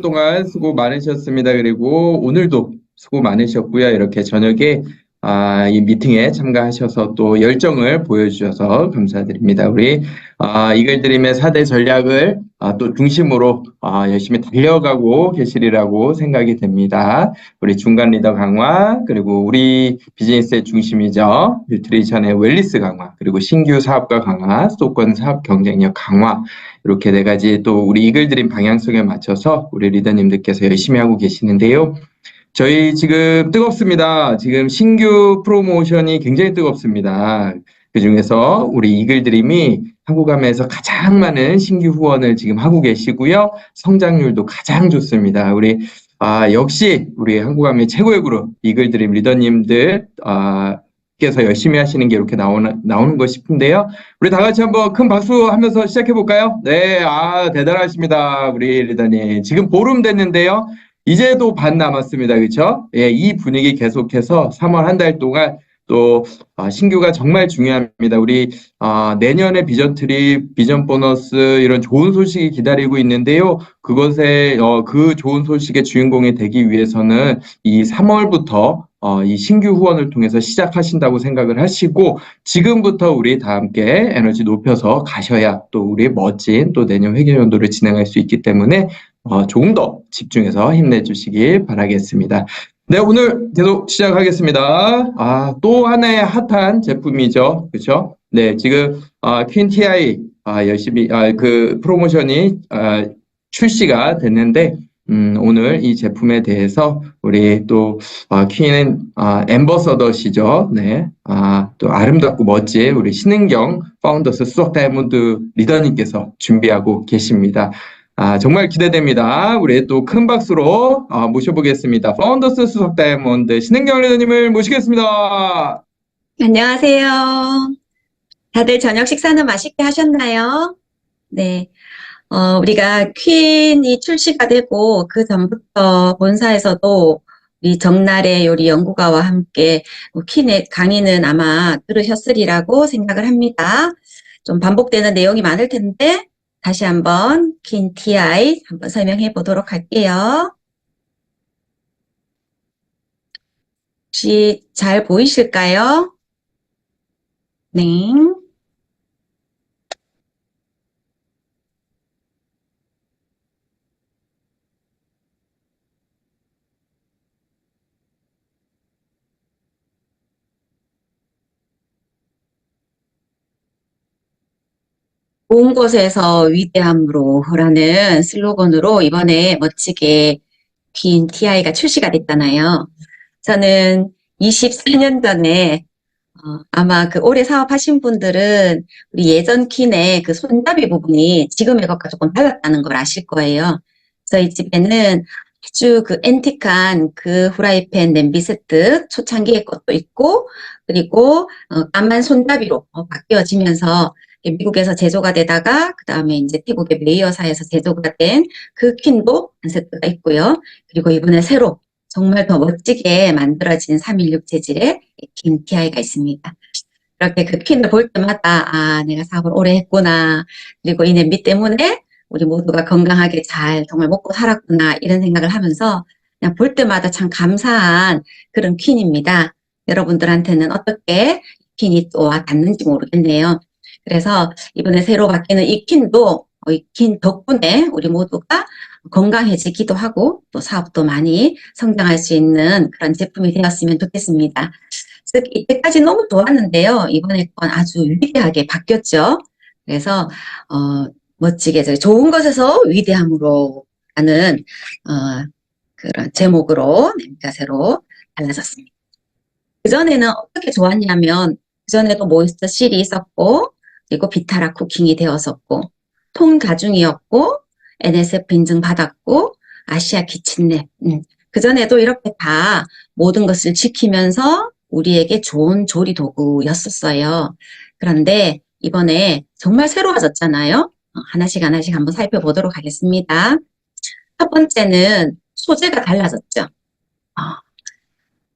동안 수고 많으셨습니다. 그리고 오늘도 수고 많으셨고요. 이렇게 저녁에 이 미팅에 참가하셔서 또 열정을 보여주셔서 감사드립니다. 우리 이글드림의 4대 전략을 또 중심으로 열심히 달려가고 계시리라고 생각이 됩니다. 우리 중간 리더 강화, 그리고 우리 비즈니스의 중심이죠. 뉴트리션의 웰리스 강화, 그리고 신규 사업가 강화, 수도권 사업 경쟁력 강화, 이렇게 네 가지 또 우리 이글드림 방향성에 맞춰서 우리 리더님들께서 열심히 하고 계시는데요. 저희 지금 뜨겁습니다. 지금 신규 프로모션이 굉장히 뜨겁습니다. 그중에서 우리 이글드림이 한국암에서 가장 많은 신규 후원을 지금 하고 계시고요. 성장률도 가장 좋습니다. 우리 역시 우리 한국암의 최고의 그룹 이글드림 리더님들 께서 열심히 하시는 게 이렇게 나오는 거 싶은데요. 우리 다 같이 한번 큰 박수 하면서 시작해 볼까요? 네, 대단하십니다. 우리 리더님. 지금 보름 됐는데요. 이제도 반 남았습니다. 그렇죠? 예, 이 분위기 계속해서 3월 한 달 동안 또 신규가 정말 중요합니다. 우리 내년에 비전 트립, 비전 보너스 이런 좋은 소식이 기다리고 있는데요. 그것에 그 좋은 소식의 주인공이 되기 위해서는 이 3월부터 이 신규 후원을 통해서 시작하신다고 생각을 하시고 지금부터 우리 다 함께 에너지 높여서 가셔야 또 우리의 멋진 또 내년 회계연도를 진행할 수 있기 때문에 조금 더 집중해서 힘내주시길 바라겠습니다. 네, 오늘 계속 시작하겠습니다. 또 하나의 핫한 제품이죠. 그렇죠? 네, 지금 퀸 TI 열심히 그 프로모션이 출시가 됐는데 오늘 이 제품에 대해서 우리 또 퀸 앰버서더시죠. 네, 또 아름답고 멋진 우리 신은경 파운더스 수석 다이아몬드 리더님께서 준비하고 계십니다. 정말 기대됩니다. 우리 또 큰 박수로 모셔보겠습니다. 파운더스 수석 다이아몬드 신은경 리더님을 모시겠습니다. 안녕하세요. 다들 저녁 식사는 맛있게 하셨나요? 네. 우리가 퀸이 출시가 되고 그 전부터 본사에서도 우리 정날의 요리 연구가와 함께 퀸의 강의는 아마 들으셨으리라고 생각을 합니다. 좀 반복되는 내용이 많을 텐데 다시 한번 퀸 TI 한번 설명해 보도록 할게요. 혹시 잘 보이실까요? 네. 좋은 곳에서 위대함으로라는 슬로건으로 이번에 멋지게 퀸 TI가 출시가 됐잖아요. 저는 24년 전에 아마 그 오래 사업하신 분들은 우리 예전 퀸의 그 손잡이 부분이 지금의 것과 조금 달랐다는 걸 아실 거예요. 저희 집에는 아주 그 앤틱한 그 후라이팬 냄비 세트 초창기의 것도 있고 그리고 까만 손잡이로 바뀌어지면서 미국에서 제조가 되다가 그 다음에 이제 태국의 메이어사에서 제조가 된 그 퀸도 한 세트가 있고요. 그리고 이번에 새로 정말 더 멋지게 만들어진 316 재질의 퀸 TI가 있습니다. 그렇게 그 퀸을 볼 때마다 내가 사업을 오래 했구나. 그리고 이 냄비 때문에 우리 모두가 건강하게 잘 정말 먹고 살았구나. 이런 생각을 하면서 그냥 볼 때마다 참 감사한 그런 퀸입니다. 여러분들한테는 어떻게 퀸이 또 와 닿는지 모르겠네요. 그래서 이번에 새로 바뀌는 이 퀸도 이 퀸 덕분에 우리 모두가 건강해지기도 하고 또 사업도 많이 성장할 수 있는 그런 제품이 되었으면 좋겠습니다. 이때까지 너무 좋았는데요. 이번에 건 아주 위대하게 바뀌었죠. 그래서 멋지게 좋은 것에서 위대함으로 하는 그런 제목으로 냄비가 새로 달라졌습니다. 그전에는 어떻게 좋았냐면 그전에도 모이스처 실이 있었고 그리고 비타라 쿠킹이 되었었고 통 가중이었고 NSF 인증 받았고 아시아 키친랩 그전에도 이렇게 다 모든 것을 지키면서 우리에게 좋은 조리 도구였었어요. 그런데 이번에 정말 새로워졌잖아요. 하나씩 하나씩 한번 살펴보도록 하겠습니다. 첫 번째는 소재가 달라졌죠.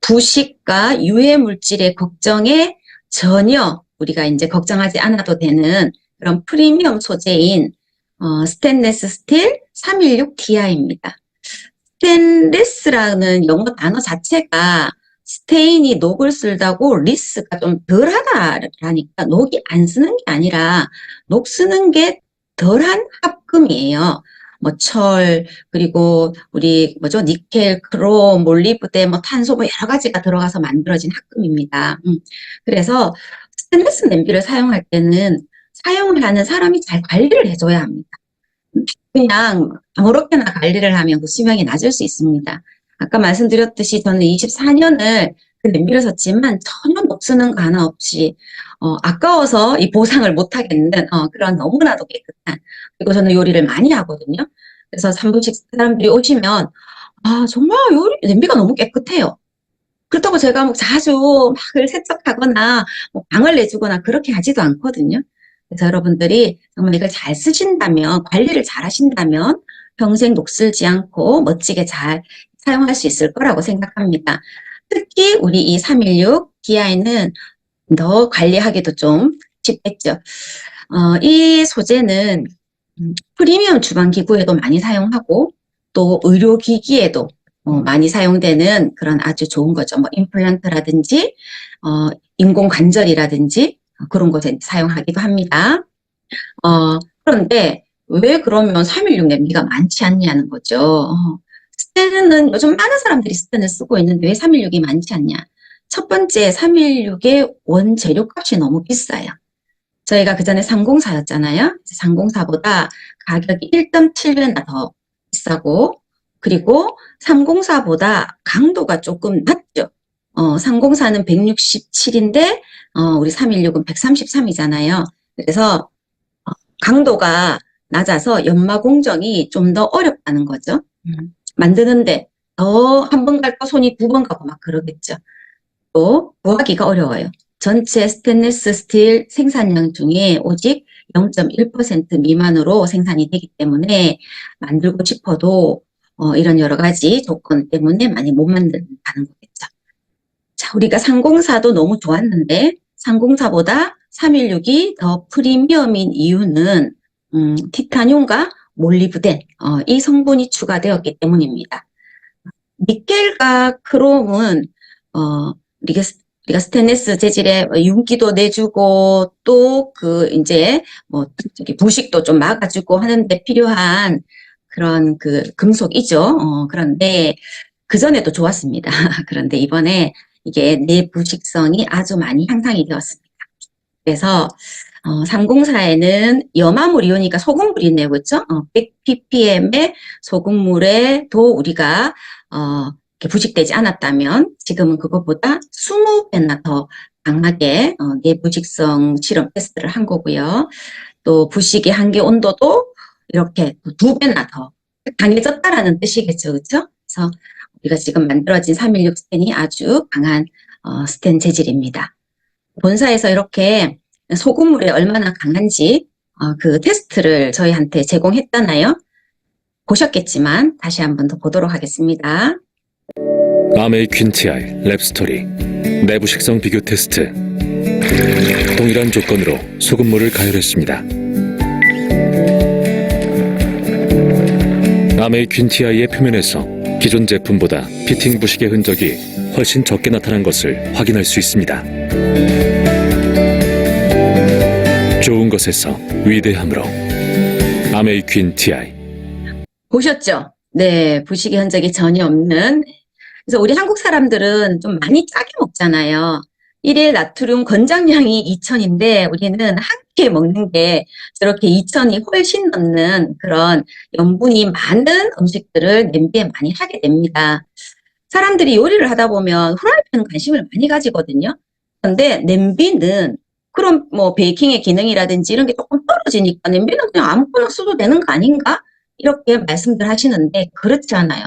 부식과 유해 물질의 걱정에 전혀 우리가 이제 걱정하지 않아도 되는 그런 프리미엄 소재인 스테인리스 스틸 316 DI입니다. 스테인리스라는 영어 단어 자체가 스테인이 녹을 쓸다고 리스가 좀 덜하다라니까 녹이 안 쓰는 게 아니라 녹 쓰는 게 덜한 합금이에요. 뭐 철, 그리고 우리 뭐죠? 니켈, 크롬, 몰리브덴, 뭐 탄소 뭐 여러 가지가 들어가서 만들어진 합금입니다. 그래서 스테인리스 냄비를 사용할 때는 사용을 하는 사람이 잘 관리를 해줘야 합니다. 그냥 아무렇게나 관리를 하면 그 수명이 낮을 수 있습니다. 아까 말씀드렸듯이 저는 24년을 그 냄비를 썼지만 전혀 녹 쓰는 거 하나 없이 아까워서 이 보상을 못 하겠는 그런 너무나도 깨끗한, 그리고 저는 요리를 많이 하거든요. 그래서 사무직 사람들이 오시면 아 정말 요리 냄비가 너무 깨끗해요. 그렇다고 제가 뭐 자주 막 세척하거나 뭐 방을 내주거나 그렇게 하지도 않거든요. 그래서 여러분들이 정말 이걸 잘 쓰신다면, 관리를 잘 하신다면 평생 녹슬지 않고 멋지게 잘 사용할 수 있을 거라고 생각합니다. 특히 우리 이 316 DI는 더 관리하기도 좀 쉽겠죠. 이 소재는 프리미엄 주방기구에도 많이 사용하고 또 의료기기에도 많이 사용되는 그런 아주 좋은 거죠. 뭐 임플란트라든지 인공관절이라든지 그런 곳에 사용하기도 합니다. 그런데 왜 그러면 316 냄비가 많지 않냐는 거죠. 스텐은 요즘 많은 사람들이 스텐을 쓰고 있는데 왜 316이 많지 않냐. 첫 번째 316의 원재료값이 너무 비싸요. 저희가 그전에 304였잖아요. 304보다 가격이 1.7배나 더 비싸고, 그리고 304보다 강도가 조금 낮죠. 304는 167인데 우리 316은 133이잖아요. 그래서 강도가 낮아서 연마 공정이 좀 더 어렵다는 거죠. 만드는데 더 한 번 갈까 손이 두 번 가고 막 그러겠죠. 또 구하기가 어려워요. 전체 스테인리스 스틸 생산량 중에 오직 0.1% 미만으로 생산이 되기 때문에 만들고 싶어도 이런 여러 가지 조건 때문에 많이 못 만든다는 거겠죠. 자, 우리가 304도 너무 좋았는데 304보다 316이 더 프리미엄인 이유는 티타늄과 몰리브덴 이 성분이 추가되었기 때문입니다. 니켈과 크롬은 우리가 스테인리스 재질의 윤기도 내주고 또 그 이제 뭐 저기 부식도 좀 막아주고 하는데 필요한 그런 그 금속이죠. 그런데 그 전에도 좋았습니다. 그런데 이번에 이게 내부식성이 아주 많이 향상이 되었습니다. 그래서 304에는 염화물이오니까 소금물이네요, 그렇죠? 100ppm의 소금물에도 우리가 이렇게 부식되지 않았다면 지금은 그것보다 20배나 더 강하게 내부식성 실험 테스트를 한 거고요. 또 부식의 한계 온도도 이렇게 2배나 더 강해졌다라는 뜻이겠죠, 그렇죠? 그래서 우리가 지금 만들어진 316 스텐이 아주 강한 스텐 재질입니다. 본사에서 이렇게 소금물에 얼마나 강한지 그 테스트를 저희한테 제공했잖아요. 보셨겠지만 다시 한 번 더 보도록 하겠습니다. 아메이 퀸티아이 랩스토리 내부 식성 비교 테스트. 동일한 조건으로 소금물을 가열했습니다. 아메이 퀸티아이의 표면에서 기존 제품보다 피팅 부식의 흔적이 훨씬 적게 나타난 것을 확인할 수 있습니다. 좋은 것에서 위대함으로 아메이 퀸티아이. 보셨죠? 네, 부식의 흔적이 전혀 없는. 그래서 우리 한국 사람들은 좀 많이 짜게 먹잖아요. 1일 나트륨 권장량이 2000인데 우리는 한 끼 먹는 게 저렇게 2000이 훨씬 넘는 그런 염분이 많은 음식들을 냄비에 많이 하게 됩니다. 사람들이 요리를 하다 보면 후라이팬은 관심을 많이 가지거든요. 그런데 냄비는 그런 뭐 베이킹의 기능이라든지 이런 게 조금 떨어지니까 냄비는 그냥 아무거나 써도 되는 거 아닌가? 이렇게 말씀들 하시는데 그렇지 않아요.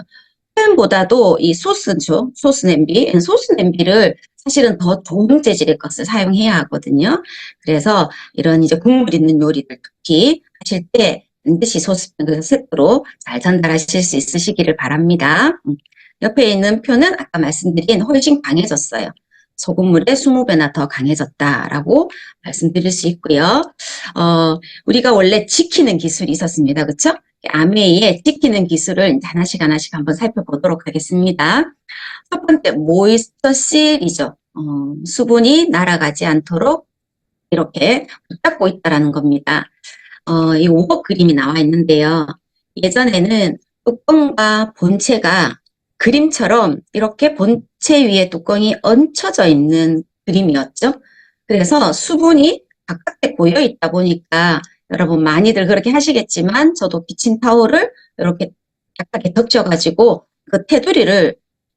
팬보다도 이 소스죠. 소스 냄비. 소스 냄비를 사실은 더 좋은 재질의 것을 사용해야 하거든요. 그래서 이런 이제 국물 있는 요리를 특히 하실 때 반드시 소스팬 세트로 잘 전달하실 수 있으시기를 바랍니다. 옆에 있는 표는 아까 말씀드린 훨씬 강해졌어요. 소금물에 20배나 더 강해졌다라고 말씀드릴 수 있고요. 우리가 원래 지키는 기술이 있었습니다. 그렇죠? 아메이에 지키는 기술을 이제 하나씩 하나씩 한번 살펴보도록 하겠습니다. 첫 번째, 모이스처 실이죠. 수분이 날아가지 않도록 이렇게 붙잡고 있다라는 겁니다. 이 5번 그림이 나와 있는데요. 예전에는 뚜껑과 본체가 그림처럼 이렇게 본체 위에 뚜껑이 얹혀져 있는 그림이었죠. 그래서 수분이 바깥에 고여 있다 보니까 여러분 많이들 그렇게 하시겠지만 저도 키친타올을 이렇게 약하게 덮쳐가지고 그 테두리를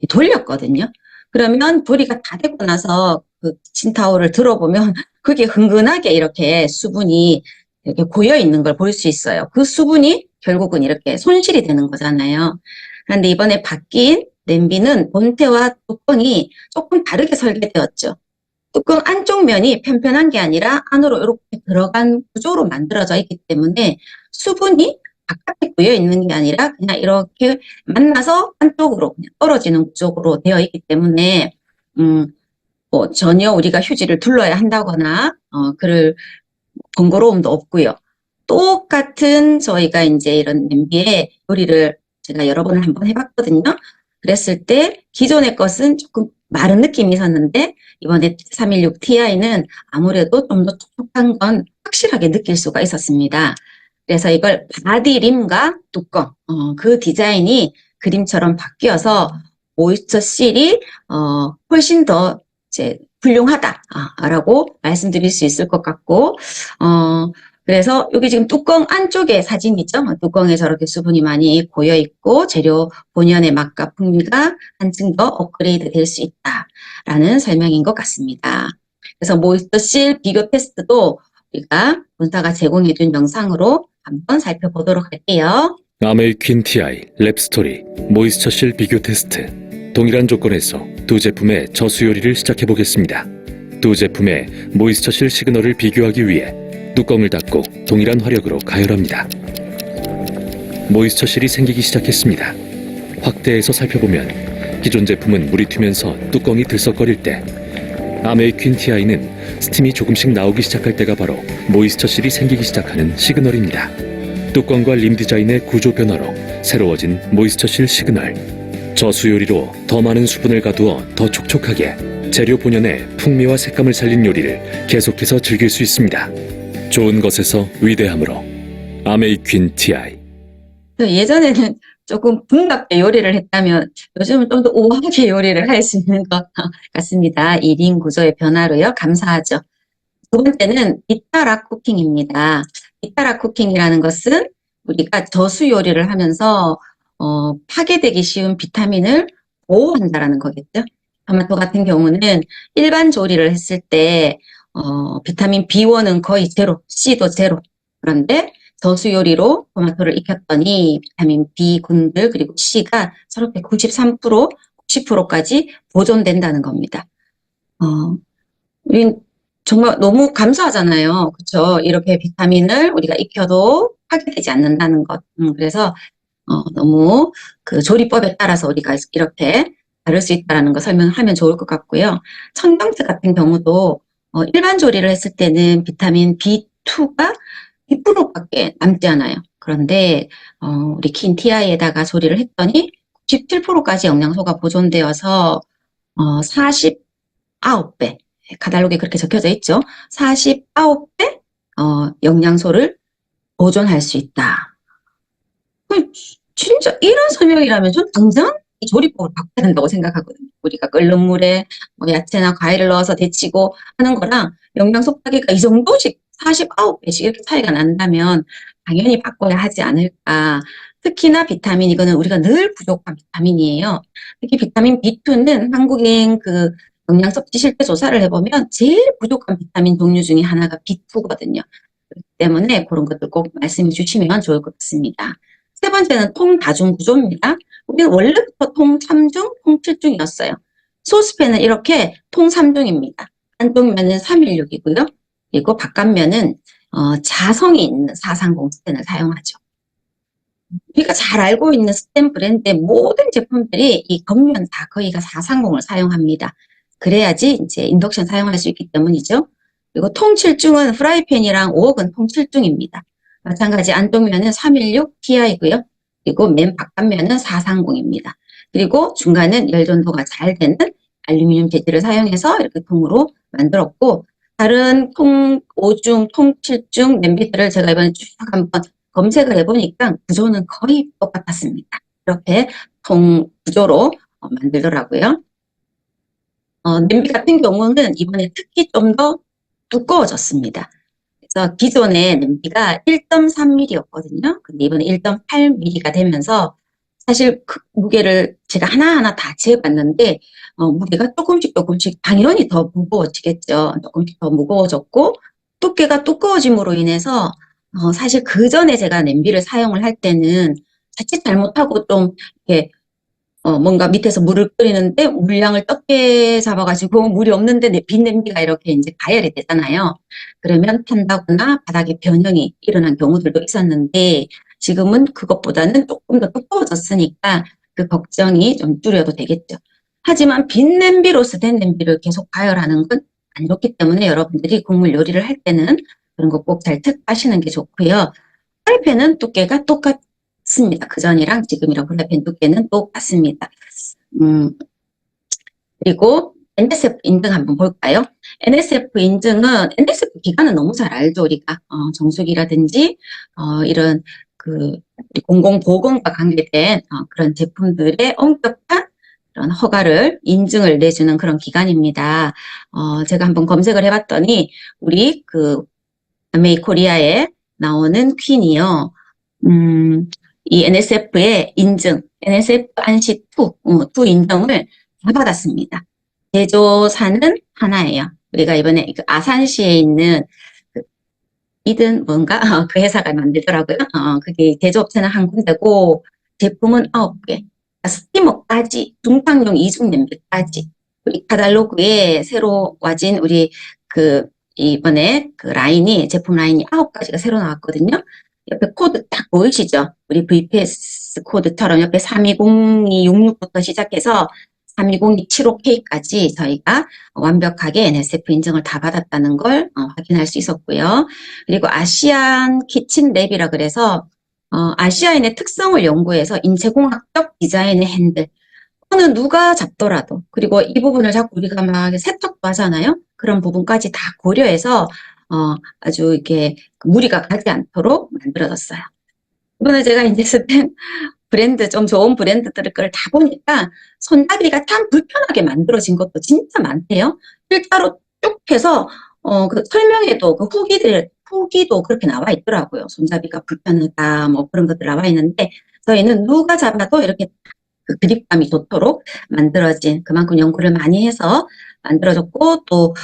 돌렸거든요. 그러면 조리가 다 되고 나서 그 키친타올을 들어보면 그게 은근하게 이렇게 수분이 이렇게 고여 있는 걸 볼 수 있어요. 그 수분이 결국은 이렇게 손실이 되는 거잖아요. 그런데 이번에 바뀐 냄비는 본체와 뚜껑이 조금 다르게 설계되었죠. 뚜껑 안쪽 면이 편편한 게 아니라 안으로 이렇게 들어간 구조로 만들어져 있기 때문에 수분이 바깥에 고여 있는 게 아니라 그냥 이렇게 만나서 안쪽으로 그냥 떨어지는 구조로 되어 있기 때문에 뭐 전혀 우리가 휴지를 둘러야 한다거나 그럴 번거로움도 없고요. 똑같은 저희가 이제 이런 냄비에 요리를 제가 여러 번을 한번 해봤거든요. 그랬을 때 기존의 것은 조금 마른 느낌이 있었는데 이번에 316ti는 아무래도 좀 더 촉촉한 건 확실하게 느낄 수가 있었습니다. 그래서 이걸 바디림과 뚜껑, 그 디자인이 그림처럼 바뀌어서 모이스처 실이 훨씬 더 이제 훌륭하다라고 말씀드릴 수 있을 것 같고, 그래서 여기 지금 뚜껑 안쪽에 사진이죠. 뚜껑에 저렇게 수분이 많이 고여 있고 재료 본연의 맛과 풍미가 한층 더 업그레이드 될 수 있다라는 설명인 것 같습니다. 그래서 모이스처 실 비교 테스트도 우리가 본사가 제공해 준 영상으로 한번 살펴보도록 할게요. 아메이 퀸 TI 랩스토리 모이스처실 비교 테스트. 동일한 조건에서 두 제품의 저수 요리를 시작해 보겠습니다. 두 제품의 모이스처실 시그널을 비교하기 위해 뚜껑을 닫고 동일한 화력으로 가열합니다. 모이스처실이 생기기 시작했습니다. 확대해서 살펴보면 기존 제품은 물이 튀면서 뚜껑이 들썩거릴 때, 아메이 퀸 TI는 스팀이 조금씩 나오기 시작할 때가 바로 모이스처실이 생기기 시작하는 시그널입니다. 뚜껑과 림 디자인의 구조 변화로 새로워진 모이스처실 시그널. 저수 요리로 더 많은 수분을 가두어 더 촉촉하게 재료 본연의 풍미와 색감을 살린 요리를 계속해서 즐길 수 있습니다. 좋은 것에서 위대함으로 아메이 퀸 TI. 예전에는 조금 붕답게 요리를 했다면 요즘은 좀 더 우아하게 요리를 할 수 있는 것 같습니다. 이 링 구조의 변화로요. 감사하죠. 두 번째는 비타락 쿠킹입니다. 비타락 쿠킹이라는 것은 우리가 저수 요리를 하면서 파괴되기 쉬운 비타민을 보호한다라는 거겠죠. 토마토 같은 경우는 일반 조리를 했을 때 비타민 B1은 거의 제로, C도 제로. 그런데 저수 요리로 토마토를 익혔더니 비타민 B군들 그리고 C가 저렇게 93%, 90%까지 보존된다는 겁니다. 우린 정말 너무 감사하잖아요. 그렇죠? 이렇게 비타민을 우리가 익혀도 파괴되지 않는다는 것. 그래서 너무 그 조리법에 따라서 우리가 이렇게 다룰 수 있다는 거 설명하면 좋을 것 같고요. 청경채 같은 경우도 일반 조리를 했을 때는 비타민 B2가 2%밖에 남지 않아요. 그런데 우리 킨 TI에다가 조리를 했더니 97%까지 영양소가 보존되어서 49배, 카탈로그에 그렇게 적혀져 있죠. 49배 영양소를 보존할 수 있다. 진짜 이런 설명이라면 전 당장 이 조리법을 바꿔야 된다고 생각하거든요. 우리가 끓는 물에 뭐 야채나 과일을 넣어서 데치고 하는 거랑 영양소 파괴가 이 정도씩 49배씩 이렇게 차이가 난다면 당연히 바꿔야 하지 않을까. 특히나 비타민, 이거는 우리가 늘 부족한 비타민이에요. 특히 비타민 B2는 한국인 그 영양 섭취 실태 조사를 해보면 제일 부족한 비타민 종류 중에 하나가 B2거든요. 그렇기 때문에 그런 것들 꼭 말씀해 주시면 좋을 것 같습니다. 세 번째는 통다중 구조입니다. 우리는 원래부터 통 3중, 통 7중이었어요. 소스팬은 이렇게 통 3중입니다. 안쪽 면은 316이고요. 그리고 바깥면은 자성이 있는 430 스텐을 사용하죠. 우리가 잘 알고 있는 스텐 브랜드의 모든 제품들이 이 겉면 다 거의가 430을 사용합니다. 그래야지 이제 인덕션 사용할 수 있기 때문이죠. 그리고 통 7중은 프라이팬이랑 5억은 통 7중입니다. 마찬가지 안쪽면은 316 Ti고요. 그리고 맨 바깥면은 430입니다. 그리고 중간은 열 전도가 잘 되는 알루미늄 재질을 사용해서 이렇게 통으로 만들었고, 다른 통 5중, 통 7중 냄비들을 제가 이번에 쭉 한번 검색을 해보니까 구조는 거의 똑같았습니다. 이렇게 통 구조로 만들더라고요. 냄비 같은 경우는 이번에 특히 좀 더 두꺼워졌습니다. 그래서 기존의 냄비가 1.3mm였거든요. 근데 이번에 1.8mm가 되면서 사실 그 무게를 제가 하나하나 다 재봤는데 무게가 조금씩 당연히 더 무거워지겠죠. 조금씩 더 무거워졌고 두께가 두꺼워짐으로 인해서 사실 그 전에 제가 냄비를 사용을 할 때는 자칫 잘못하고 좀 이렇게 뭔가 밑에서 물을 끓이는데 물량을 적게 잡아가지고 물이 없는데 빈 냄비가 이렇게 이제 가열이 되잖아요. 그러면 탄다거나 바닥에 변형이 일어난 경우들도 있었는데 지금은 그것보다는 조금 더 두꺼워졌으니까 그 걱정이 좀 줄여도 되겠죠. 하지만 빈 냄비로서 된 냄비를 계속 가열하는 건 안 좋기 때문에 여러분들이 국물 요리를 할 때는 그런 거 꼭 잘 체크하시는 게 좋고요. 프라이팬은 두께가 똑같습니다. 그전이랑 지금이랑 프라이팬 두께는 똑같습니다. 그리고 NSF 인증 한번 볼까요? NSF 인증은 NSF 기관은 너무 잘 알죠, 우리가. 정수기라든지 이런 그 우리 공공보건과 관계된 그런 제품들의 엄격한 그런 허가를 인증을 내주는 그런 기관입니다. 제가 한번 검색을 해봤더니 우리 그 아메이 코리아에 나오는 퀸이요. 이 NSF의 인증, NSF 안시 2 인정을 다 받았습니다. 제조사는 하나예요. 우리가 이번에 그 아산시에 있는 그 이든 뭔가 그 회사가 만들더라고요. 그게 제조업체는 한 군데고 제품은 9개. 스티머까지, 중탕용 이중 냄비까지. 우리 카탈로그에 새로 와진 우리 그 이번에 그 라인이 제품 라인이 9가지가 새로 나왔거든요. 옆에 코드 딱 보이시죠? 우리 VPS 코드처럼 옆에 320-266부터 시작해서 320-275K까지 저희가 완벽하게 NSF 인증을 다 받았다는 걸 확인할 수 있었고요. 그리고 아시안 키친 랩이라 그래서 아시아인의 특성을 연구해서 인체공학적 디자인의 핸들. 어느 누가 잡더라도, 그리고 이 부분을 자꾸 우리가 막 세척도 하잖아요. 그런 부분까지 다 고려해서 아주 이렇게 무리가 가지 않도록 만들어졌어요. 이번에 제가 이제 스팸 브랜드, 좀 좋은 브랜드들을 걸 다 보니까 손잡이가 참 불편하게 만들어진 것도 진짜 많대요. 일자로 쭉 해서 그 설명에도 그 후기도 그렇게 나와 있더라고요. 손잡이가 불편하다, 뭐 그런 것들 나와 있는데 저희는 누가 잡아도 이렇게 그 그립감이 좋도록 만들어진, 그만큼 연구를 많이 해서 만들어졌고, 또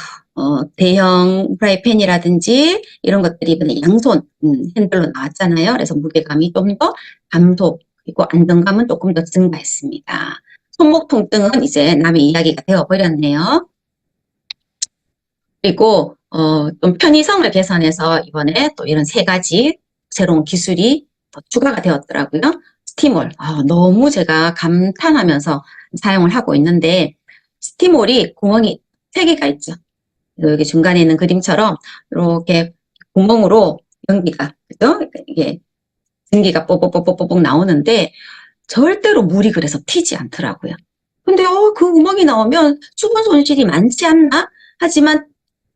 대형 프라이팬이라든지 이런 것들이 이번에 양손 핸들로 나왔잖아요. 그래서 무게감이 좀 더 감소, 그리고 안정감은 조금 더 증가했습니다. 손목 통증은 이제 남의 이야기가 되어버렸네요. 그리고 좀 편의성을 개선해서 이번에 또 이런 3가지 새로운 기술이 더 추가가 되었더라고요. 스티몰, 너무 제가 감탄하면서 사용을 하고 있는데, 스티몰이 구멍이 3개가 있죠. 여기 중간에 있는 그림처럼 이렇게 구멍으로 연기가, 그죠? 이게 증기가 뽀뽀뽀뽀뽀 나오는데 절대로 물이 그래서 튀지 않더라고요. 근데 그 구멍이 나오면 수분 손실이 많지 않나? 하지만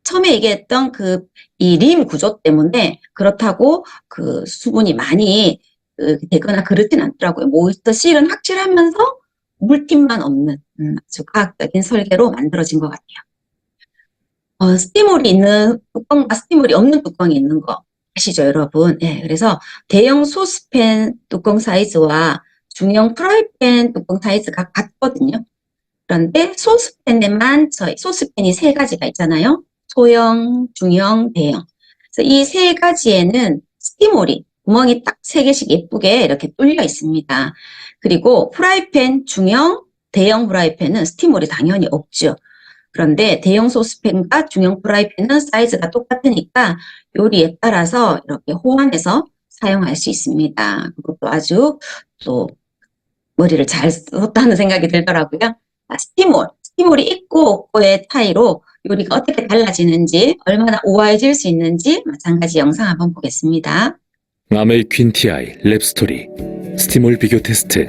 처음에 얘기했던 그 이 림 구조 때문에 그렇다고 그 수분이 많이 되거나 그렇진 않더라고요. 모이스터 실은 확실하면서 물팀만 없는 아주 과학적인 설계로 만들어진 것 같아요. 스티몰이 있는 뚜껑과 스티몰이 없는 뚜껑이 있는 거 아시죠, 여러분? 예, 그래서 대형 소스팬 뚜껑 사이즈와 중형 프라이팬 뚜껑 사이즈가 같거든요. 그런데 소스팬에만 소스팬이 3가지가 있잖아요. 소형, 중형, 대형. 그래서 이 3가지에는 스티몰이 구멍이 딱 3개씩 예쁘게 이렇게 뚫려 있습니다. 그리고 프라이팬, 중형, 대형 프라이팬은 스티몰이 당연히 없죠. 그런데 대형 소스팬과 중형 프라이팬은 사이즈가 똑같으니까 요리에 따라서 이렇게 호환해서 사용할 수 있습니다. 그것도 아주 또 머리를 잘 썼다는 생각이 들더라고요. 스티몰이 있고 없고의 차이로 요리가 어떻게 달라지는지, 얼마나 우아해질 수 있는지 마찬가지 영상 한번 보겠습니다. 아메이 퀸 TI 랩스토리 스티몰 비교 테스트.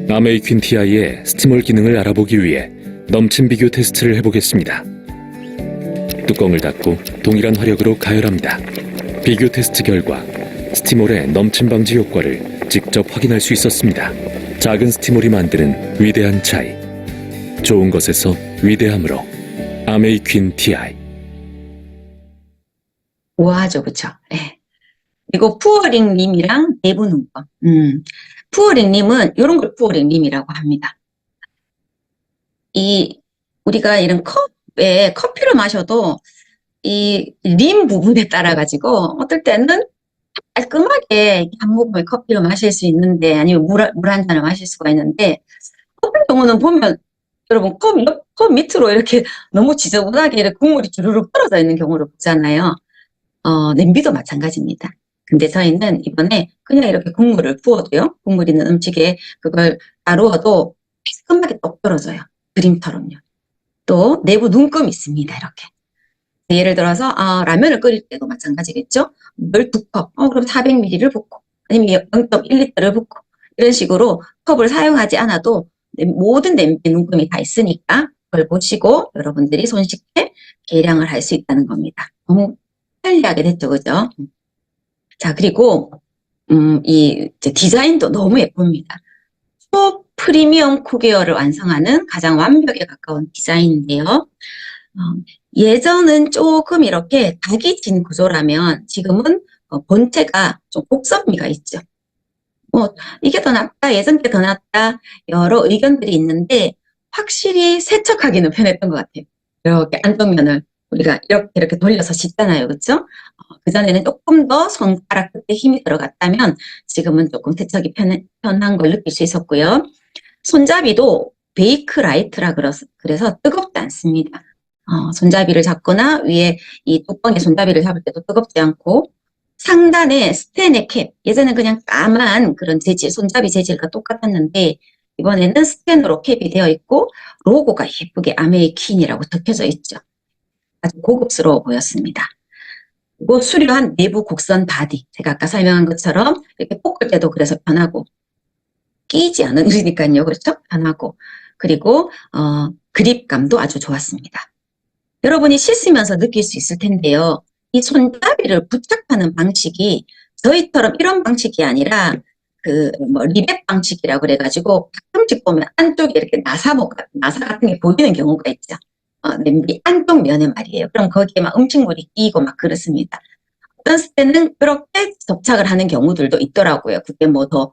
아메이 퀸 TI의 스티몰 기능을 알아보기 위해 넘침 비교 테스트를 해보겠습니다. 뚜껑을 닫고 동일한 화력으로 가열합니다. 비교 테스트 결과 스티몰의 넘침 방지 효과를 직접 확인할 수 있었습니다. 작은 스티몰이 만드는 위대한 차이. 좋은 것에서 위대함으로 아메이 퀸 TI. 우아하죠, 그쵸? 예. 그리고 푸어링 림이랑 내부 눈금. 푸어링 림은 이런 걸 푸어링 림이라고 합니다. 우리가 이런 컵에 커피를 마셔도 이 림 부분에 따라 가지고 어떨 때는 깔끔하게 한 모금의 커피를 마실 수 있는데, 아니면 물 한 잔을 마실 수가 있는데, 어떤 경우는 보면 여러분 컵 밑으로 이렇게 너무 지저분하게 이렇게 국물이 주르륵 떨어져 있는 경우를 보잖아요. 냄비도 마찬가지입니다. 근데 저희는 이번에 그냥 이렇게 국물을 부어도요, 국물 있는 음식에 그걸 다루어도 깔끔하게 똑 떨어져요. 그림처럼요. 또 내부 눈금이 있습니다. 이렇게. 예를 들어서 라면을 끓일 때도 마찬가지겠죠. 물 2컵, 그럼 400ml를 붓고, 아니면 0.1리터를 붓고, 이런 식으로 컵을 사용하지 않아도 모든 냄비 눈금이 다 있으니까 그걸 보시고 여러분들이 손쉽게 계량을 할 수 있다는 겁니다. 너무 편리하게 됐죠, 그죠? 자, 그리고 이제 디자인도 너무 예쁩니다. 초 프리미엄 쿠게어를 완성하는 가장 완벽에 가까운 디자인인데요. 예전은 조금 이렇게 각이 진 구조라면 지금은 본체가 좀 곡선미가 있죠. 이게 더 낫다, 예전 게 더 낫다, 여러 의견들이 있는데 확실히 세척하기는 편했던 것 같아요. 이렇게 안쪽면을 우리가 이렇게 돌려서 씻잖아요, 그렇죠? 그전에는 조금 더 손가락 끝에 힘이 들어갔다면 지금은 조금 세척이 편한 걸 느낄 수 있었고요. 손잡이도 베이크라이트라 그래서 뜨겁지 않습니다. 손잡이를 잡거나 위에 이 뚜껑에 손잡이를 잡을 때도 뜨겁지 않고, 상단에 스테인의 캡, 예전엔 그냥 까만 그런 재질, 손잡이 재질과 똑같았는데 이번에는 스텐으로 캡이 되어 있고 로고가 예쁘게 아메이 퀸이라고 적혀져 있죠. 아주 고급스러워 보였습니다. 그리고 수려한 내부 곡선 바디, 제가 아까 설명한 것처럼 이렇게 볶을 때도 그래서 편하고 끼지 않으니까요, 그렇죠? 편하고, 그리고 그립감도 아주 좋았습니다. 여러분이 씻으면서 느낄 수 있을 텐데요. 이 손잡이를 부착하는 방식이 저희처럼 이런 방식이 아니라 리벳 방식이라고 그래가지고 가끔씩 보면 안쪽에 이렇게 나사 같은 게 보이는 경우가 있죠. 냄비 안쪽 면에 말이에요. 그럼 거기에 막 음식물이 끼고 막 그렇습니다. 어떤 때는 그렇게 접착을 하는 경우들도 있더라고요. 그게 뭐 더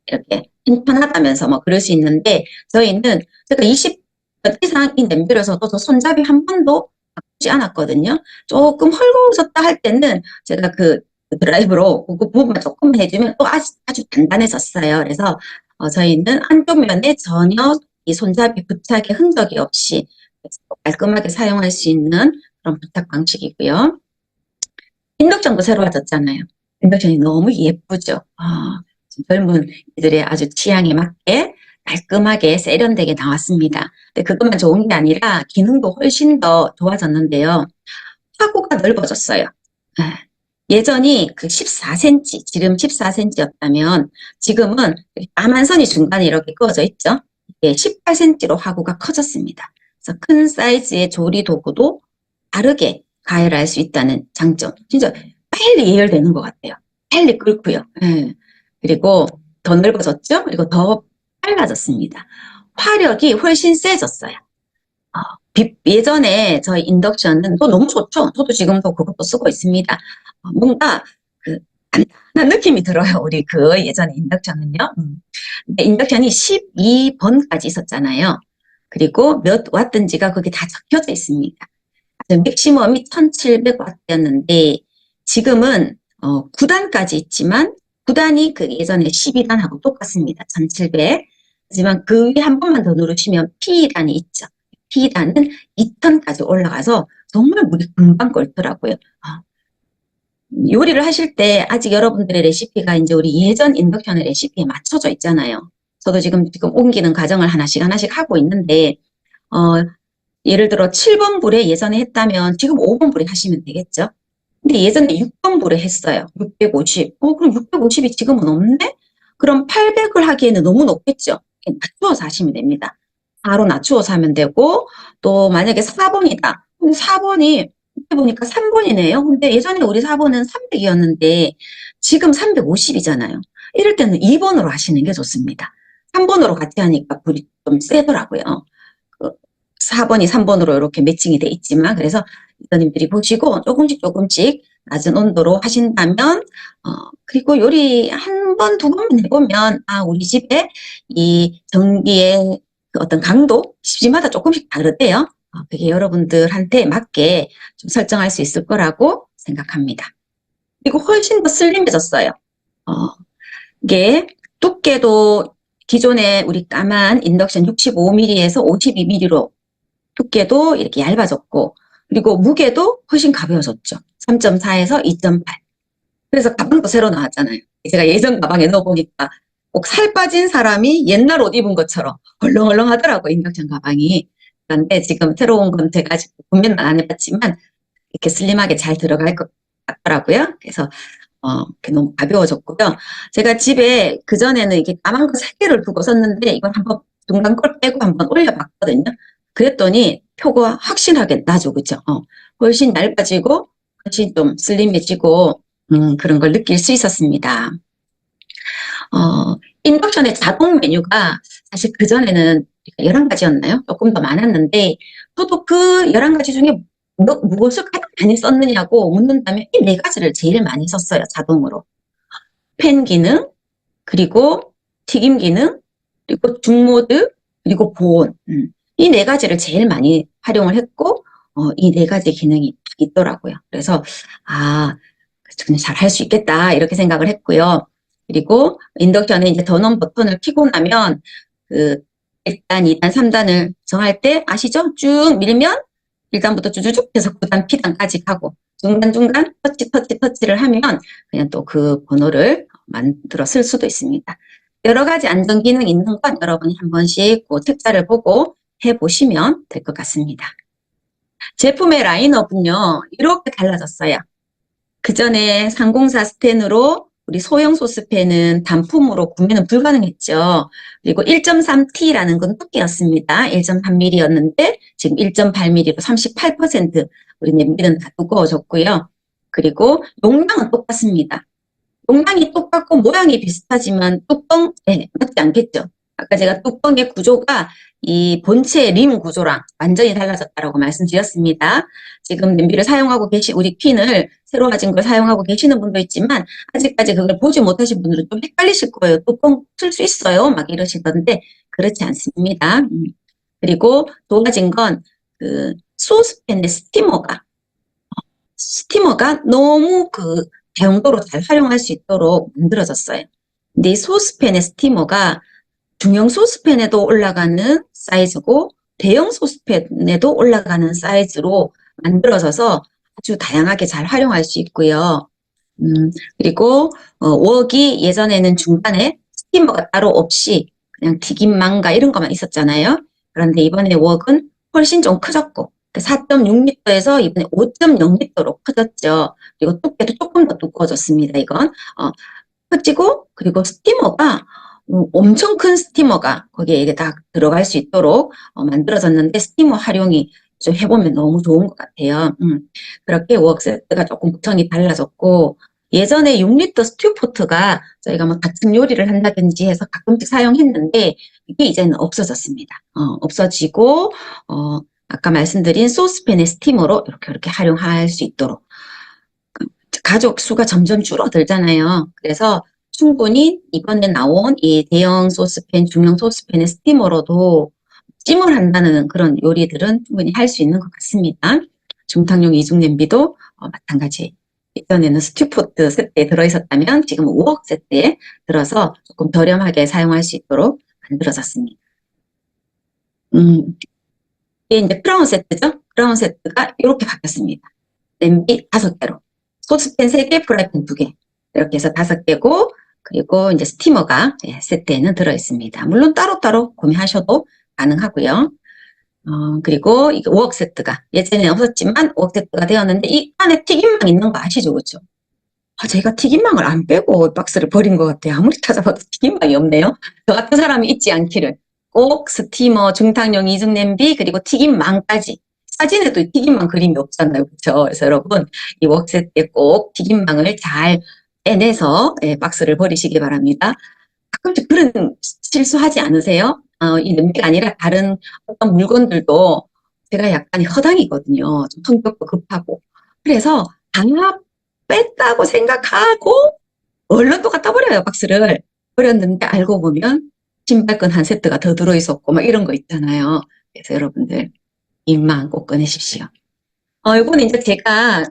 이렇게 편하다면서 뭐 그럴 수 있는데, 저희는 제가 20년 이상 이 냄비로서도 저 손잡이 한 번도 바꾸지 않았거든요. 조금 헐거워졌다 할 때는 제가 그 드라이브로 그 부분만 조금 해주면 또 아주 단단해졌어요. 그래서 저희는 안쪽 면에 전혀 이 손잡이 부착의 흔적이 없이 깔끔하게 사용할 수 있는 그런 부착 방식이고요. 인덕션도 새로워졌잖아요. 인덕션이 너무 예쁘죠. 젊은 이들의 아주 취향에 맞게 깔끔하게 세련되게 나왔습니다. 근데 그것만 좋은 게 아니라 기능도 훨씬 더 좋아졌는데요. 화구가 넓어졌어요. 예전이 그 14cm, 지름 14cm였다면 지금은 까만 선이 중간에 이렇게 그어져 있죠. 이게 18cm로 화구가 커졌습니다. 그래서 큰 사이즈의 조리 도구도 빠르게 가열할 수 있다는 장점. 진짜 빨리 예열되는 것 같아요. 빨리 끓고요. 그리고 더 넓어졌죠? 그리고 더 빨라졌습니다. 화력이 훨씬 세졌어요. 예전에 저희 인덕션은 또 너무 좋죠. 저도 지금도 그것도 쓰고 있습니다. 뭔가 단단한 느낌이 들어요. 우리 예전 인덕션은요. 근데 인덕션이 12번까지 있었잖아요. 그리고 몇 와트인지가 거기 다 적혀져 있습니다. 맥시멈이 1700와트였는데 지금은 9단까지 있지만 9단이 그 예전에 12단하고 똑같습니다. 1700. 하지만 그 위에 한 번만 더 누르시면 P단이 있죠. P단은 2000까지 올라가서 정말 물이 금방 끓더라고요. 요리를 하실 때 아직 여러분들의 레시피가 이제 우리 예전 인덕션의 레시피에 맞춰져 있잖아요. 저도 지금 옮기는 과정을 하나씩 하고 있는데, 예를 들어 7번 불에 예전에 했다면 지금 5번 불에 하시면 되겠죠. 근데 예전에 6번부를 했어요. 650. 그럼 650이 지금은 없네? 그럼 800을 하기에는 너무 높겠죠? 낮추어서 하시면 됩니다. 바로 낮추어서 하면 되고, 또 만약에 4번이다. 그럼 4번이, 보니까 3번이네요. 근데 예전에 우리 4번은 300이었는데, 지금 350이잖아요. 이럴 때는 2번으로 하시는 게 좋습니다. 3번으로 같이 하니까 불이 좀 세더라고요. 4번이 3번으로 이렇게 매칭이 돼 있지만, 그래서 이사님들이 보시고 조금씩 낮은 온도로 하신다면, 그리고 요리 한 번, 두 번만 해보면, 우리 집에 이 전기의 그 어떤 강도, 집마다 조금씩 다르대요. 그게 여러분들한테 맞게 좀 설정할 수 있을 거라고 생각합니다. 그리고 훨씬 더 슬림해졌어요. 이게 두께도 기존에 우리 까만 인덕션 65mm에서 52mm로 두께도 이렇게 얇아졌고, 그리고 무게도 훨씬 가벼워졌죠. 3.4에서 2.8. 그래서 가방도 새로 나왔잖아요. 제가 예전 가방에 넣어보니까 꼭 살 빠진 사람이 옛날 옷 입은 것처럼 헐렁헐렁 하더라고요, 인덕션 가방이. 그런데 지금 새로운 건 제가 아직 구매는 안 해봤지만 이렇게 슬림하게 잘 들어갈 것 같더라고요. 그래서 이렇게 너무 가벼워졌고요. 제가 집에 그전에는 이렇게 까만 거 3개를 두고 썼는데 이걸 한번 중간 걸 빼고 한번 올려봤거든요. 그랬더니 표가 확실하게 나죠, 그죠? 훨씬 얇아지고 훨씬 좀 슬림해지고 그런 걸 느낄 수 있었습니다. 인덕션의 자동 메뉴가 사실 그전에는 11가지였나요? 조금 더 많았는데 저도 그 11가지 중에 무엇을 가장 많이 썼느냐고 묻는다면 이 4가지를 제일 많이 썼어요, 자동으로. 팬 기능, 그리고 튀김 기능, 그리고 중모드, 그리고 보온. 이 4가지를 제일 많이 활용을 했고, 이 4가지 기능이 있더라고요. 그래서, 그냥 잘 할 수 있겠다, 이렇게 생각을 했고요. 그리고 인덕션에 이제 전원 버튼을 켜고 나면, 1단, 2단, 3단을 정할 때 아시죠? 쭉 밀면 1단부터 쭉쭉쭉 해서 9단, P단까지 가고, 중간중간 터치를 하면 그냥 또 그 번호를 만들어 쓸 수도 있습니다. 여러 가지 안전 기능이 있는 건 여러분이 한 번씩 그 책자를 보고 해보시면 될 것 같습니다. 제품의 라인업은요, 이렇게 달라졌어요. 그 전에 304 스텐으로 우리 소형 소스팬은 단품으로 구매는 불가능했죠. 그리고 1.3T라는 건 두께였습니다. 1.3mm였는데 지금 1.8mm로 38% 우리 냄비는 다 두꺼워졌고요. 그리고 용량은 똑같습니다. 용량이 똑같고 모양이 비슷하지만 맞지 않겠죠. 아까 제가 뚜껑의 구조가 이 본체 림 구조랑 완전히 달라졌다고 말씀드렸습니다. 지금 냄비를 사용하고 우리 퀸을 새로 가진 걸 사용하고 계시는 분도 있지만 아직까지 그걸 보지 못하신 분들은 좀 헷갈리실 거예요. 뚜껑 틀 수 있어요? 막 이러시던데 그렇지 않습니다. 그리고 또 가진 건 소스팬의 스티머가 너무 다용도로 잘 활용할 수 있도록 만들어졌어요. 근데 이 소스팬의 스티머가 중형 소스팬에도 올라가는 사이즈고 대형 소스팬에도 올라가는 사이즈로 만들어져서 아주 다양하게 잘 활용할 수 있고요. 그리고 웍이 예전에는 중간에 스티머가 따로 없이 그냥 튀김 망가 이런 것만 있었잖아요. 그런데 이번에 웍은 훨씬 좀 커졌고 4.6m에서 이번에 5.0m로 커졌죠. 그리고 두께도 조금 더 두꺼워졌습니다. 이건 커지고 그리고 스티머가 엄청 큰 스티머가 거기에 이게 다 들어갈 수 있도록 만들어졌는데 스티머 활용이 좀 해보면 너무 좋은 것 같아요. 그렇게 웍 세트가 조금 구성이 달라졌고 예전에 6리터 스튜포트가 저희가 뭐 다층 요리를 한다든지 해서 가끔씩 사용했는데 이게 이제는 없어졌습니다. 없어지고 아까 말씀드린 소스팬의 스티머로 이렇게 활용할 수 있도록 가족 수가 점점 줄어들잖아요. 그래서 충분히 이번에 나온 이 대형 소스팬, 중형 소스팬의 스티머로도 찜을 한다는 그런 요리들은 충분히 할 수 있는 것 같습니다. 중탕용 이중 냄비도 마찬가지. 예전에는 스튜포트 세트에 들어있었다면 지금 웍 세트에 들어서 조금 저렴하게 사용할 수 있도록 만들어졌습니다. 이게 이제 크라운 세트죠. 크라운 세트가 이렇게 바뀌었습니다. 냄비 5개로, 소스팬 3개, 프라이팬 2개. 이렇게 해서 5개고, 그리고 이제 스티머가 세트에는 들어있습니다. 물론 따로따로 구매하셔도 가능하고요. 그리고 이게 웍 세트가 예전에는 없었지만 웍 세트가 되었는데 이 안에 튀김망 있는 거 아시죠? 그렇죠? 제가 튀김망을 안 빼고 박스를 버린 것 같아요. 아무리 찾아봐도 튀김망이 없네요. 저 같은 사람이 잊지 않기를. 꼭 스티머, 중탕용 이중 냄비, 그리고 튀김망까지. 사진에도 튀김망 그림이 없잖아요. 그렇죠? 그래서 여러분, 이 웍세트에 꼭 튀김망을 잘 빼내서 박스를 버리시기 바랍니다. 가끔씩 그런 실수하지 않으세요? 이 냄비가 아니라 다른 어떤 물건들도 제가 약간 허당이거든요. 좀 성격도 급하고. 그래서 다 뺐다고 생각하고 얼른 또 갖다 버려요, 박스를. 버렸는데 알고 보면 신발끈 한 세트가 더 들어있었고 막 이런 거 있잖아요. 그래서 여러분들 입만 꼭 꺼내십시오. 이거는 이제 제가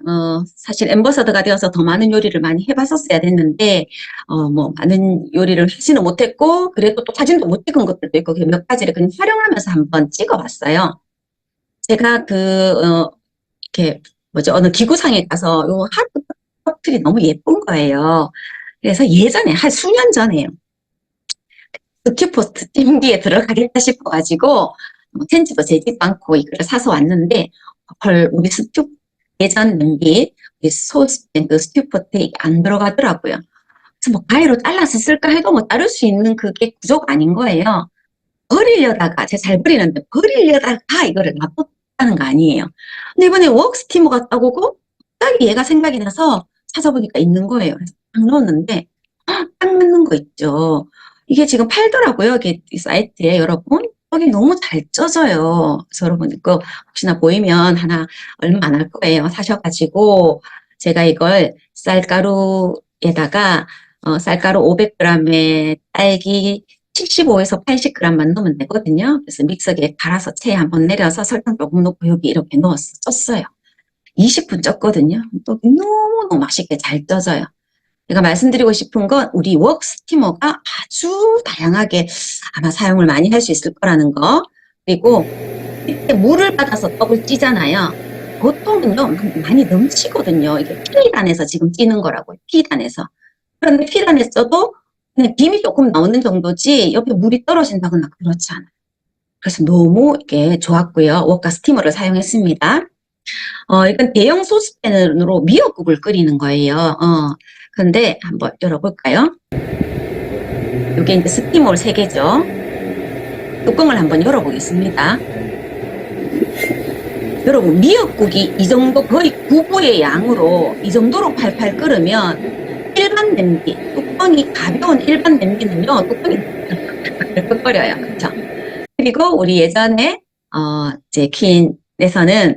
사실 앰버서더가 되어서 더 많은 요리를 많이 해봤었어야 됐는데 뭐 많은 요리를 하지는 못했고 그래도 또 사진도 못 찍은 것들도 있고 몇 가지를 그냥 활용하면서 한번 찍어봤어요. 제가 이렇게 어느 기구상에 가서 요 하트 커플이 너무 예쁜 거예요. 그래서 예전에 한 수년 전에요. 스튜포트 찜기에 들어가겠다 싶어가지고 텐지도 재지도 않고 이거를 사서 왔는데 헐 우리 예전 냄비 우리 소스팬 그 스튜포트에 이게 안 들어가더라고요. 그래서 뭐 가위로 잘라서 쓸까 해도 뭐 자를 수 있는 그게 구조가 아닌 거예요. 버리려다가 제가 잘 버리는데 버리려다가 이거를 놔뒀다는 거 아니에요. 근데 이번에 웍 스티머가 떠오고 갑자기 얘가 생각이 나서 찾아보니까 있는 거예요. 그래서 딱 넣었는데 딱 맞는 거 있죠. 이게 지금 팔더라고요. 이게 이 사이트에 여러분. 떡이 너무 잘 쪄져요. 그래서 여러분 이거 혹시나 보이면 하나 얼마 안 할 거예요. 사셔가지고 제가 이걸 쌀가루에다가 쌀가루 500g에 딸기 75에서 80g만 넣으면 되거든요. 그래서 믹서기에 갈아서 체에 한번 내려서 설탕 조금 넣고 여기 이렇게 쪘어요. 20분 쪘거든요. 떡이 너무너무 맛있게 잘 쪄져요. 제가 말씀드리고 싶은 건 우리 웍 스티머가 아주 다양하게 아마 사용을 많이 할 수 있을 거라는 거. 그리고 이때 물을 받아서 떡을 찌잖아요. 보통은요 많이 넘치거든요. 이게 피단에서 지금 찌는 거라고요. 피단에서. 그런데 피단에서 쪄도 그냥 김이 조금 나오는 정도지 옆에 물이 떨어진다거나 그렇지 않아요. 그래서 너무 이게 좋았고요. 웍과 스티머를 사용했습니다. 이건 대형 소스팬으로 미역국을 끓이는 거예요. 근데 한번 열어볼까요? 이게 이제 스티머 3개죠. 뚜껑을 한번 열어보겠습니다. 여러분, 미역국이 이 정도 거의 부부의 양으로 이 정도로 팔팔 끓으면 일반 냄비, 뚜껑이 가벼운 일반 냄비는요, 뚜껑이 덜컥거려요. 그쵸? 그리고 우리 예전에, 이제 퀸에서는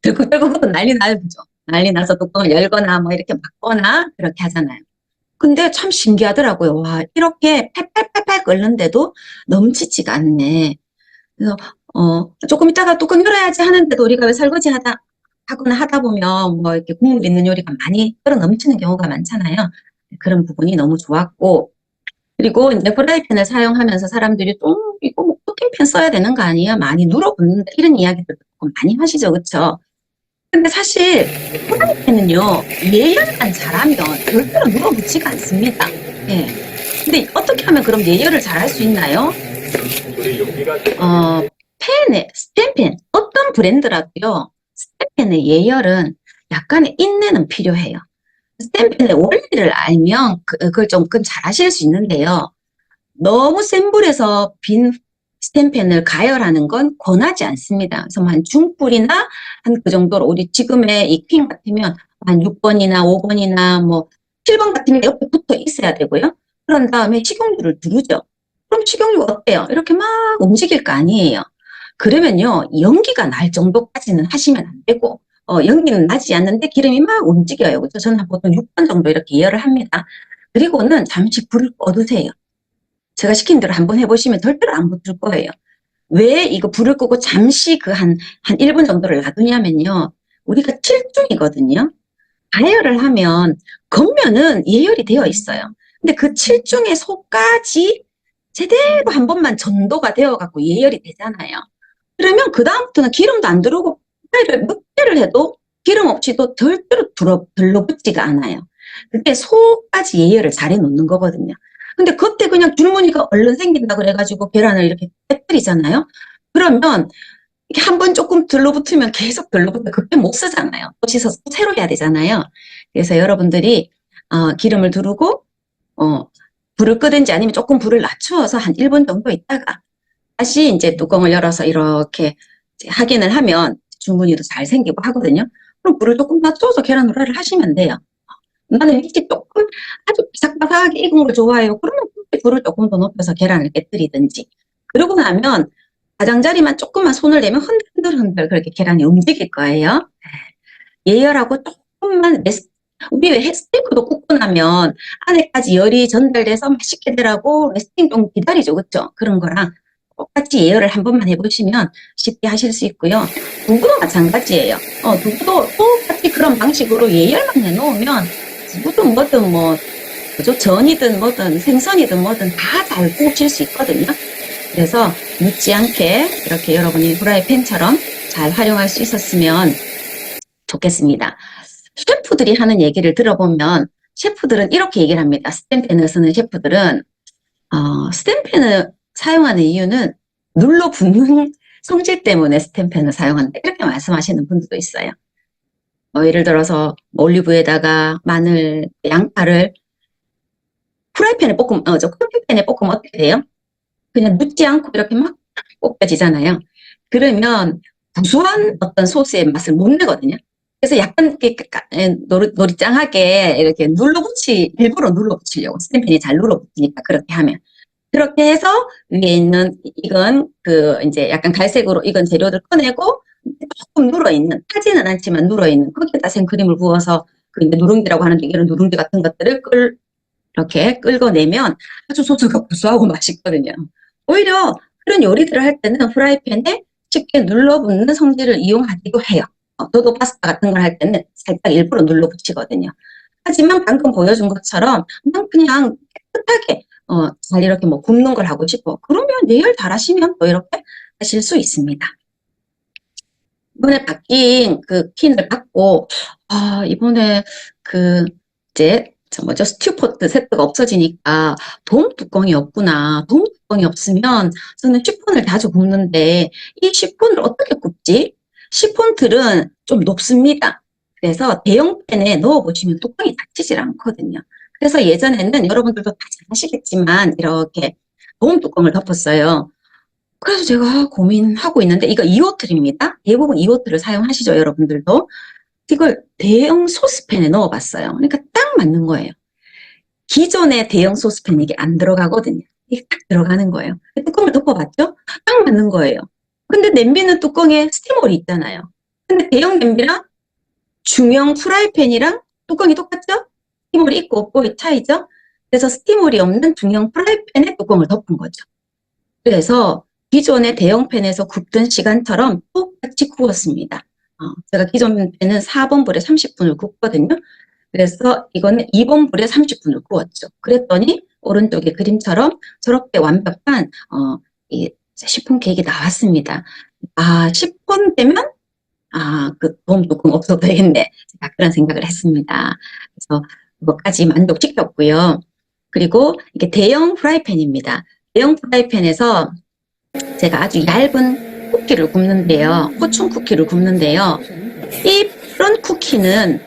덜컥덜컥 난리 나죠. 난리 나서 뚜껑을 열거나 뭐 이렇게 막거나 그렇게 하잖아요. 근데 참 신기하더라고요. 와, 이렇게 팔팔팔팔 끓는데도 넘치지가 않네. 그래서 조금 있다가 뚜껑 열어야지 하는데도 우리가 왜 설거지 하거나 하다 보면 뭐 이렇게 국물 있는 요리가 많이 끓어 넘치는 경우가 많잖아요. 그런 부분이 너무 좋았고, 그리고 이제 프라이팬을 사용하면서 사람들이 좀 이거 뭐 쿠킹팬 써야 되는 거 아니야? 많이 눌어붙는다 이런 이야기들 많이 하시죠, 그렇죠? 근데 사실 프라이팬은요 예열만 잘하면 절대로 눌어붙지가 않습니다. 예. 근데 어떻게 하면 그럼 예열을 잘할 수 있나요? 스텐팬 어떤 브랜드라도요 스텐팬의 예열은 약간의 인내는 필요해요. 스텐팬의 원리를 알면 그걸 좀 잘하실 수 있는데요. 너무 센 불에서 빈 스텐팬을 가열하는 건 권하지 않습니다. 그래서 한 중불이나 한 그 정도로 우리 지금의 이 퀸 같으면 한 6번이나 5번이나 뭐 7번 같으면 옆에 붙어 있어야 되고요. 그런 다음에 식용유를 두르죠. 그럼 식용유가 어때요? 이렇게 막 움직일 거 아니에요. 그러면요 연기가 날 정도까지는 하시면 안 되고 연기는 나지 않는데 기름이 막 움직여요. 그래서 저는 보통 6번 정도 이렇게 예열을 합니다. 그리고는 잠시 불을 꺼두세요. 제가 시킨 대로 한번 해보시면 절대로 안 붙을 거예요. 왜 이거 불을 끄고 잠시 한 1분 정도를 놔두냐면요. 우리가 7중이거든요. 가열을 하면 겉면은 예열이 되어 있어요. 근데 그 7중의 속까지 제대로 한 번만 전도가 되어갖고 예열이 되잖아요. 그러면 그다음부터는 기름도 안 들어오고 몇 개를 해도 기름 없이도 절대로 들러붙지가 않아요. 그게 속까지 예열을 잘 해놓는 거거든요. 근데 그때 그냥 줄무늬가 얼른 생긴다 그래가지고 계란을 이렇게 깨뜨리잖아요. 그러면 이게 한 번 조금 들러붙으면 계속 들러붙어 그때 못 쓰잖아요. 또 씻어서 또 새로 해야 되잖아요. 그래서 여러분들이 기름을 두르고 불을 끄든지 아니면 조금 불을 낮추어서 한 1분 정도 있다가 다시 이제 뚜껑을 열어서 이렇게 이제 확인을 하면 줄무늬도 잘 생기고 하거든요. 그럼 불을 조금 낮춰서 계란 후라이를 하시면 돼요. 나는 이게 조금 아주 바삭바삭하게 익은 걸 좋아해요. 그러면 불을 조금 더 높여서 계란을 깨뜨리든지. 그러고 나면 가장자리만 조금만 손을 대면 흔들흔들 그렇게 계란이 움직일 거예요. 예열하고 조금만 우리 왜 스테이크도 굽고 나면 안에까지 열이 전달돼서 맛있게 되라고 레스팅 좀 기다리죠. 그렇죠? 그런 거랑 똑같이 예열을 한 번만 해보시면 쉽게 하실 수 있고요. 두부도 마찬가지예요. 두부도 똑같이 그런 방식으로 예열만 해놓으면 두부도 뭐든 그죠? 전이든 뭐든 생선이든 뭐든 다 잘 구우실 수 있거든요. 그래서 묻지 않게 이렇게 여러분이 후라이팬처럼 잘 활용할 수 있었으면 좋겠습니다. 셰프들이 하는 얘기를 들어보면 셰프들은 이렇게 얘기를 합니다. 스텐팬을 쓰는 셰프들은 스텐팬을 사용하는 이유는 눌러 붙는 성질 때문에 스텐팬을 사용한다. 이렇게 말씀하시는 분들도 있어요. 예를 들어서 올리브에다가 마늘, 양파를 프라이팬에 볶으면, 커피팬에 볶으면 어떻게 돼요? 그냥 묻지 않고 이렇게 막 볶아지잖아요. 그러면 구수한 어떤 소스의 맛을 못 내거든요. 그래서 약간 이렇게 노릇짱하게 이렇게 일부러 눌러붙이려고 스탬펜이 잘 눌러붙으니까 그렇게 하면. 그렇게 해서 위에 있는 이건 이제 약간 갈색으로 익은 재료들 꺼내고 조금 눌어있는, 타지는 않지만 눌어있는 거기에다 생크림을 부어서 이제 누룽지라고 하는데 이런 누룽지 같은 것들을 이렇게 끌고내면 아주 소스가 구수하고 맛있거든요. 오히려 그런 요리들을 할 때는 프라이팬에 쉽게 눌러붙는 성질을 이용하기도 해요. 도도 파스타 같은 걸 할 때는 살짝 일부러 눌러붙이거든요. 하지만 방금 보여준 것처럼 그냥 깨끗하게 잘 이렇게 굽는 걸 하고 싶어. 그러면 예열 잘 하시면 또 이렇게 하실 수 있습니다. 이번에 바뀐 핀을 받고 이번에 이제 스튜포트 세트가 없어지니까 돔 뚜껑이 없구나. 돔 뚜껑이 없으면 저는 시폰을 자주 굽는데 이 시폰을 어떻게 굽지? 시폰틀은 좀 높습니다. 그래서 대형 팬에 넣어보시면 뚜껑이 닫히질 않거든요. 그래서 예전에는 여러분들도 다 잘 아시겠지만 이렇게 돔 뚜껑을 덮었어요. 그래서 제가 고민하고 있는데 이거 2호 틀입니다. 대부분 2호 틀을 사용하시죠, 여러분들도. 이걸 대형 소스팬에 넣어봤어요. 그러니까 딱 맞는 거예요. 기존의 대형 소스팬 이게 안 들어가거든요. 이게 딱 들어가는 거예요. 뚜껑을 덮어봤죠? 딱 맞는 거예요. 근데 냄비는 뚜껑에 스티머홀이 있잖아요. 근데 대형 냄비랑 중형 프라이팬이랑 뚜껑이 똑같죠? 스티머홀이 있고 없고의 차이죠? 그래서 스티머홀이 없는 중형 프라이팬에 뚜껑을 덮은 거죠. 그래서 기존의 대형 팬에서 굽던 시간처럼 똑같이 구웠습니다. 제가 기존 팬은 4번 불에 30분을 굽거든요. 그래서 이거는 2번 불에 30분을 구웠죠. 그랬더니 오른쪽의 그림처럼 저렇게 완벽한 이 시폰 케이크 나왔습니다. 10분 되면 돔 뚜껑 없어도 되겠네. 제가 그런 생각을 했습니다. 그래서 그것까지 만족시켰고요. 그리고 이게 대형 프라이팬입니다. 대형 프라이팬에서 제가 아주 얇은 쿠키를 굽는데요. 포춘 쿠키를 굽는데요. 이런 쿠키는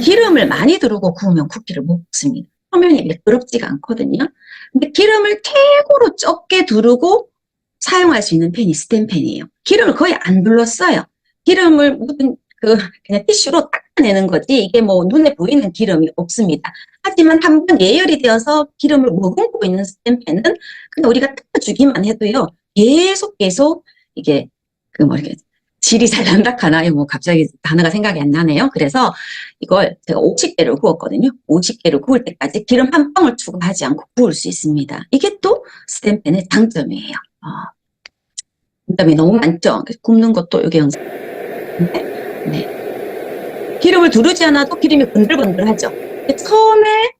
기름을 많이 두르고 구우면 쿠키를 못 굽습니다. 표면이 매끄럽지가 않거든요. 근데 기름을 최고로 적게 두르고 사용할 수 있는 팬이 스텐팬이에요. 기름을 거의 안 둘렀어요. 기름을 그냥 티슈로 닦아내는 거지 이게 눈에 보이는 기름이 없습니다. 하지만 한번 예열이 되어서 기름을 머금고 있는 스텐팬은 그냥 우리가 닦아주기만 해도요. 계속 이게 이렇게 질이 잘 난다 하나요? 갑자기 단어가 생각이 안 나네요. 그래서 이걸 제가 50개를 구웠거든요. 50개를 구울 때까지 기름 한 방울 추가하지 않고 구울 수 있습니다. 이게 또 스텐팬의 장점이에요. 장점이 너무 많죠. 굽는 것도 이게 네. 기름을 두르지 않아도 기름이 건들건들하죠. 처음에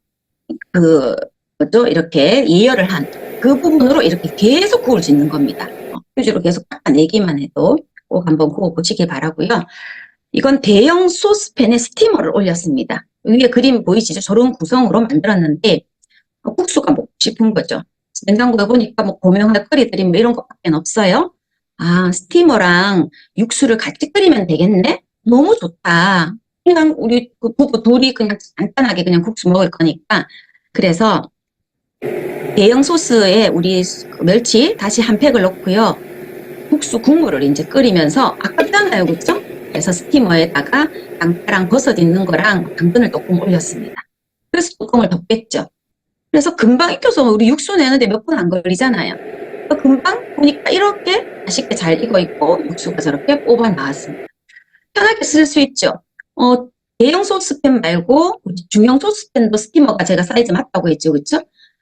이렇게 예열을 한 그 부분으로 이렇게 계속 구울 수 있는 겁니다. 휴지로 계속 닦아내기만 해도 꼭 한번 구워보시길 바라고요. 이건 대형 소스팬에 스티머를 올렸습니다. 위에 그림 보이시죠? 저런 구성으로 만들었는데 국수가 싶은 거죠. 냉장고에 보니까 뭐 고명할 거리들이 뭐 이런 것밖에 없어요. 아, 스티머랑 육수를 같이 끓이면 되겠네? 너무 좋다. 그냥 우리 그 부부 둘이 그냥 간단하게 그냥 국수 먹을 거니까. 그래서 대형 소스에 우리 그 멸치 다시 한 팩을 넣고요. 국수 국물을 이제 끓이면서 아깝잖아요, 그렇죠? 그래서 스티머에다가 양파랑 버섯 있는 거랑 당근을 조금 올렸습니다. 그래서 뚜껑을 덮겠죠. 그래서 금방 익혀서 우리 육수 내는데 몇 분 안 걸리잖아요. 금방 보니까 이렇게 맛있게 잘 익어 있고 육수가 저렇게 뽑아 나왔습니다. 편하게 쓸 수 있죠. 대형 소스팬 말고 중형 소스팬도 스티머가 제가 사이즈 맞다고 했죠, 그렇죠?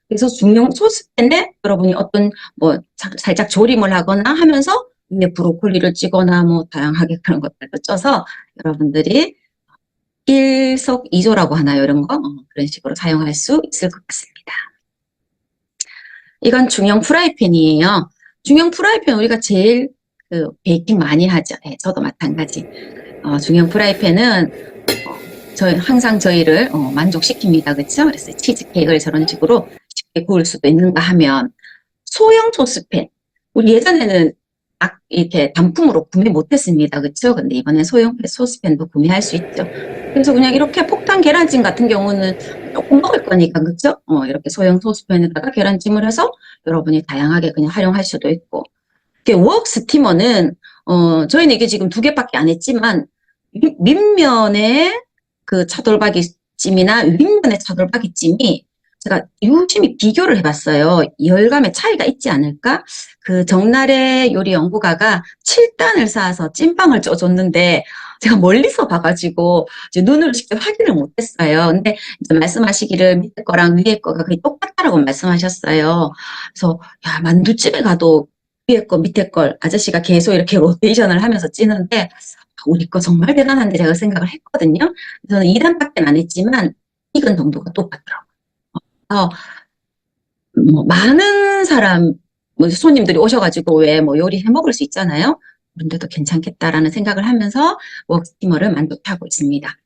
그래서 중형 소스팬에 여러분이 어떤 뭐 살짝 조림을 하거나 하면서 위에 브로콜리를 찌거나 뭐 다양하게 그런 것들도 쪄서 여러분들이 일석이조라고 하나요, 이런 거? 그런 식으로 사용할 수 있을 것 같습니다. 이건 중형 프라이팬이에요. 중형 프라이팬 우리가 제일 그 베이킹 많이 하죠. 네, 저도 마찬가지. 중형 프라이팬은 항상 저희를 만족시킵니다. 그렇죠? 그래서 치즈케이크를 저런 식으로 쉽게 구울 수도 있는가 하면 소형 소스팬. 우리 예전에는 딱 이렇게 단품으로 구매 못했습니다. 그렇죠? 근데 이번에 소형 소스팬도 구매할 수 있죠. 그래서 그냥 이렇게 폭탄 계란찜 같은 경우는 조금 먹을 거니까, 그렇죠? 이렇게 소형 소스팬에다가 계란찜을 해서 여러분이 다양하게 그냥 활용할 수도 있고. 웍 스티머는 저희는 이게 지금 2개밖에 안 했지만 밑면에 그 차돌박이찜이나 윗면에 차돌박이찜이 제가 유심히 비교를 해봤어요. 열감의 차이가 있지 않을까? 그 정날의 요리 연구가가 7단을 쌓아서 찐빵을 쪄줬는데 제가 멀리서 봐가지고 이제 눈으로 직접 확인을 못했어요. 근데 이제 말씀하시기를 밑에 거랑 위에 거가 거의 똑같다라고 말씀하셨어요. 그래서 야, 만두집에 가도 위에 거 밑에 걸 아저씨가 계속 이렇게 로테이션을 하면서 찌는데 우리 거 정말 대단한데 제가 생각을 했거든요. 저는 2단밖에 안 했지만 익은 정도가 똑같더라고요. 뭐 많은 사람 뭐 손님들이 오셔가지고 왜 뭐 요리 해 먹을 수 있잖아요. 그런데도 괜찮겠다라는 생각을 하면서 웍스티머를 만족하고 있습니다.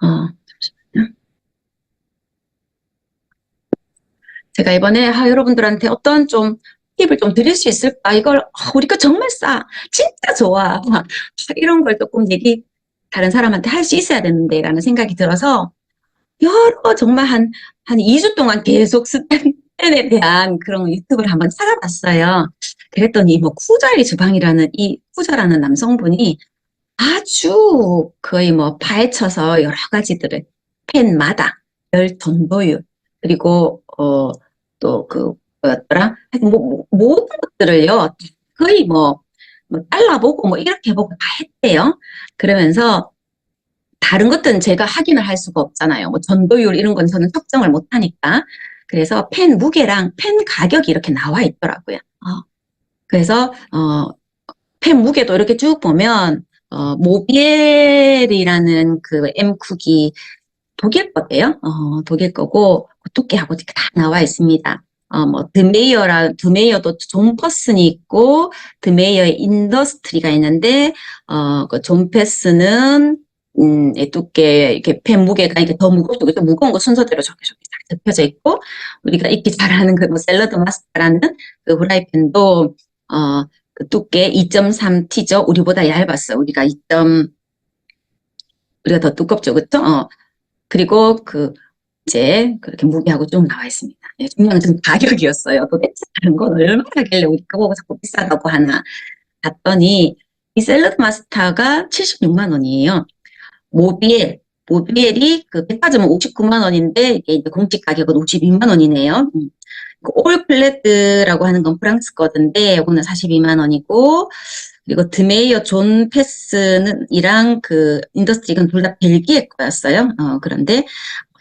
잠시만요. 제가 이번에 여러분들한테 어떤 좀 팁을 좀 드릴 수 있을까? 이걸 우리 거 정말 싸, 진짜 좋아, 이런 걸 조금 다른 사람한테 할 수 있어야 되는데라는 생각이 들어서 여러 정말 한 2주 동안 계속 스팸에 대한 그런 유튜브를 한번 찾아봤어요. 그랬더니 뭐 쿠자라는 남성분이 아주 거의 뭐 파헤쳐서 여러 가지들을 팬마다 열 전도율 그리고 또 그 뭐였더라? 모든 것들을요 거의 뭐 잘라보고 뭐 이렇게 보고 다 했대요. 그러면서 다른 것들은 제가 확인을 할 수가 없잖아요. 뭐 전도율 이런 건 저는 측정을 못 하니까. 그래서 펜 무게랑 펜 가격이 이렇게 나와 있더라고요. 그래서 펜 무게도 이렇게 쭉 보면 모비엘이라는 그 M쿡이 독일 거예요. 독일 거고 두께하고 다 나와 있습니다. 뭐 드메이어도 존 퍼슨이 있고 드메이어의 인더스트리가 있는데 그 존 퍼슨은 두께, 이렇게 펜 무게가 이렇게 더 무겁고, 무거운 거 순서대로 저렇게 잘 접혀져 있고, 우리가 익기 잘하는 그 샐러드 마스터라는 그 후라이팬도, 그 두께 2.3T죠. 우리보다 얇았어요. 우리가 더 두껍죠. 그쵸? 그리고 이제 그렇게 무게하고 쭉 나와 있습니다. 네, 중요한 좀 가격이었어요. 도대체 다른 건 얼마나 하길래 우리 거 보고 자꾸 비싸다고 하나. 봤더니, 이 샐러드 마스터가 76만 원이에요. 모비엘이 그 백화점은 59만 원인데 이게 이제 공식 가격은 52만 원이네요. 올 플랫라고 하는 건 프랑스 거던데 이거는 42만 원이고 그리고 드메이어 존 패스는이랑 그 인더스트리는 둘 다 벨기에 거였어요. 그런데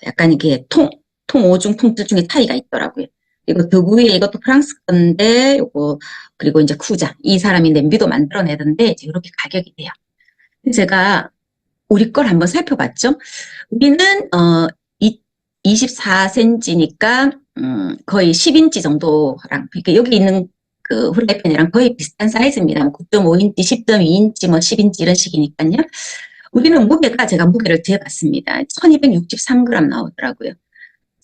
약간 이게 통 5중 통틀 중에 차이가 있더라고요. 그리고 더구이에 이것도 프랑스 건데 요거 그리고 이제 쿠자 이 사람이 냄비도 만들어내던데 이제 이렇게 가격이 돼요. 제가 우리 걸 한번 살펴봤죠. 우리는 24cm니까 거의 10인치 정도랑 이렇게 여기 있는 그 후라이팬이랑 거의 비슷한 사이즈입니다. 9.5인치, 10.2인치, 뭐 10인치 이런 식이니까요. 우리는 제가 무게를 재봤습니다. 1263g 나오더라고요.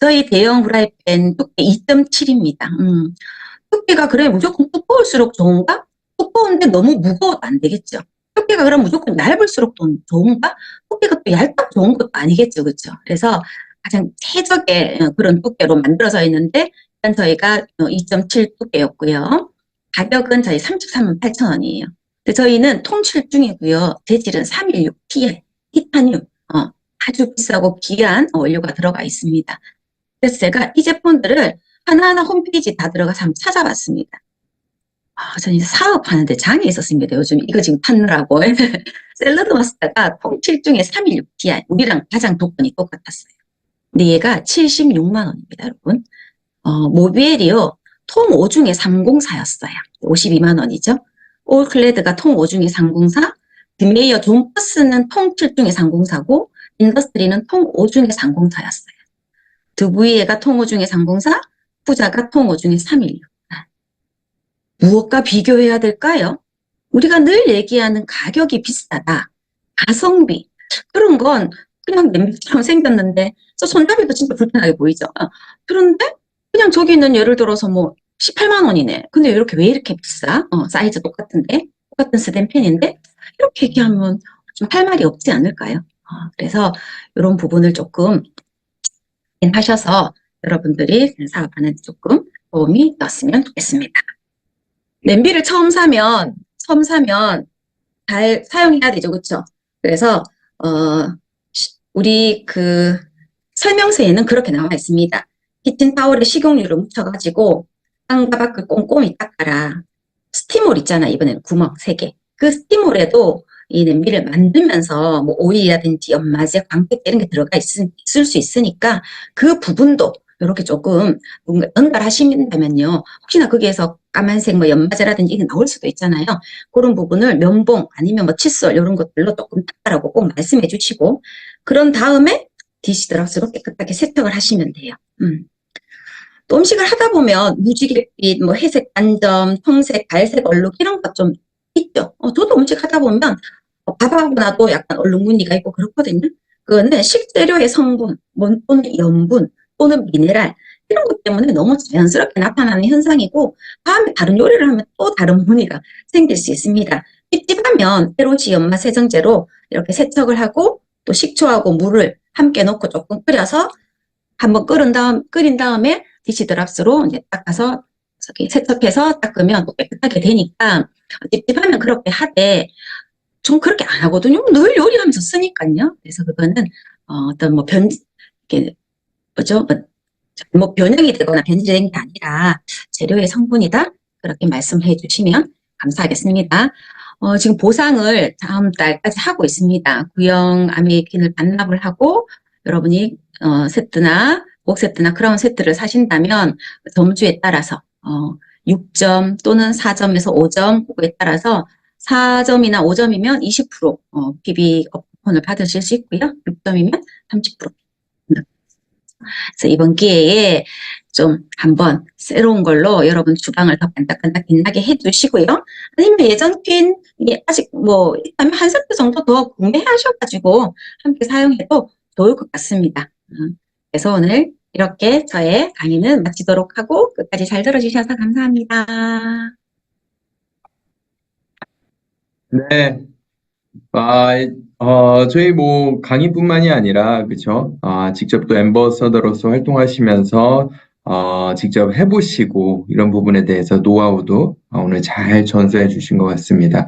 저희 대형 후라이팬 두께 2.7입니다. 두께가 그래 무조건 두꺼울수록 좋은가? 두꺼운데 너무 무거워도 안 되겠죠. 두께가 그럼 무조건 얇을수록 더 좋은가? 두께가 또 얇다고 좋은 것도 아니겠죠. 그렇죠? 그래서 가장 최적의 그런 두께로 만들어져 있는데 일단 저희가 2.7 두께였고요. 가격은 저희 33만 8천 원이에요. 근데 저희는 통칠중이고요. 재질은 316Ti, 티타늄, 아주 비싸고 귀한 원료가 들어가 있습니다. 그래서 제가 이 제품들을 하나하나 홈페이지 다 들어가서 한번 찾아봤습니다. 저는 이제 사업하는데 장이 있었습니다. 요즘 이거 지금 판느라고. 샐러드 마스터가 통칠중에 316Ti, 우리랑 가장 조건이 똑같았어요. 근데 얘가 76만 원입니다, 여러분. 모비엘이요. 통 5중에 304였어요. 52만 원이죠. 올클레드가 통 5중에 304, 드메이어 존퍼스는 통 7중에 304고, 인더스트리는 통 5중에 304였어요. 드부이에가 통 5중에 304, 푸자가 통 5중에 316. 무엇과 비교해야 될까요? 우리가 늘 얘기하는 가격이 비싸다. 가성비. 그런 건 그냥 냄비처럼 생겼는데, 손잡이도 진짜 불편하게 보이죠. 그런데 그냥 저기는 예를 들어서 뭐 18만 원이네. 근데 왜 이렇게 비싸? 사이즈 똑같은데? 똑같은 스텐팬인데? 이렇게 얘기하면 좀 할 말이 없지 않을까요? 그래서 이런 부분을 조금 하셔서 여러분들이 사업하는 데 조금 도움이 되었으면 좋겠습니다. 냄비를 처음 사면 잘 사용해야 되죠. 그렇죠? 그래서 우리 그 설명서에는 그렇게 나와 있습니다. 키친타올에 식용유를 묻혀가지고 땅과 밖을 꼼꼼히 닦아라. 스티몰 있잖아. 이번에는 구멍 3개. 그 스티몰에도 이 냄비를 만들면서 뭐 오일이라든지 연마제, 광택 이런 게 들어가 있을 수 있으니까 그 부분도 이렇게 조금 뭔가 연결하신다면요. 혹시나 거기에서 까만색 뭐 연마제라든지 이게 나올 수도 있잖아요. 그런 부분을 면봉 아니면 뭐 칫솔 이런 것들로 조금 닦아라고 꼭 말씀해 주시고 그런 다음에 디시드랍스로 깨끗하게 세척을 하시면 돼요. 또 음식을 하다 보면 무지갯빛, 뭐 회색 반점, 청색, 갈색 얼룩 이런 거 좀 있죠. 저도 음식 하다 보면 밥하고 나도 약간 얼룩 무늬가 있고 그렇거든요. 그거는 식재료의 성분, 또는 염분, 또는 미네랄 이런 것 때문에 너무 자연스럽게 나타나는 현상이고 다음에 다른 요리를 하면 또 다른 무늬가 생길 수 있습니다. 찝찝하면 페로시 연마 세정제로 이렇게 세척을 하고 또 식초하고 물을 함께 넣고 조금 끓여서 한번 끓인 다음에 디시드랍스로 이제 닦아서 세척해서 닦으면 또 깨끗하게 되니까 찝찝하면 그렇게 하되 좀 그렇게 안 하거든요. 늘 요리하면서 쓰니까요. 그래서 그거는 어떤 뭐 이게 뭐죠? 뭐 변형이 되거나 변질된 게 아니라 재료의 성분이다. 그렇게 말씀해 주시면 감사하겠습니다. 지금 보상을 다음 달까지 하고 있습니다. 구형 아메이킨을 반납을 하고 여러분이 세트나 목 세트나 크라운 세트를 사신다면 점주에 따라서 6점 또는 4점에서 5점 그거에 따라서 4점이나 5점이면 20% PB 쿠폰을 받으실 수 있고요. 6점이면 30%. 그래서 이번 기회에 좀 한번 새로운 걸로 여러분 주방을 더 반짝반짝 빛나게 해주시고요. 아니면 예전 퀸 아직 뭐 있다면 한 세트 정도 더 구매하셔가지고 함께 사용해도 좋을 것 같습니다. 그래서 오늘 이렇게 저의 강의는 마치도록 하고 끝까지 잘 들어주셔서 감사합니다. 네. 저희 뭐 강의뿐만이 아니라, 그쵸? 직접 또 앰버서더로서 활동하시면서, 직접 해보시고, 이런 부분에 대해서 노하우도 오늘 잘 전수해 주신 것 같습니다.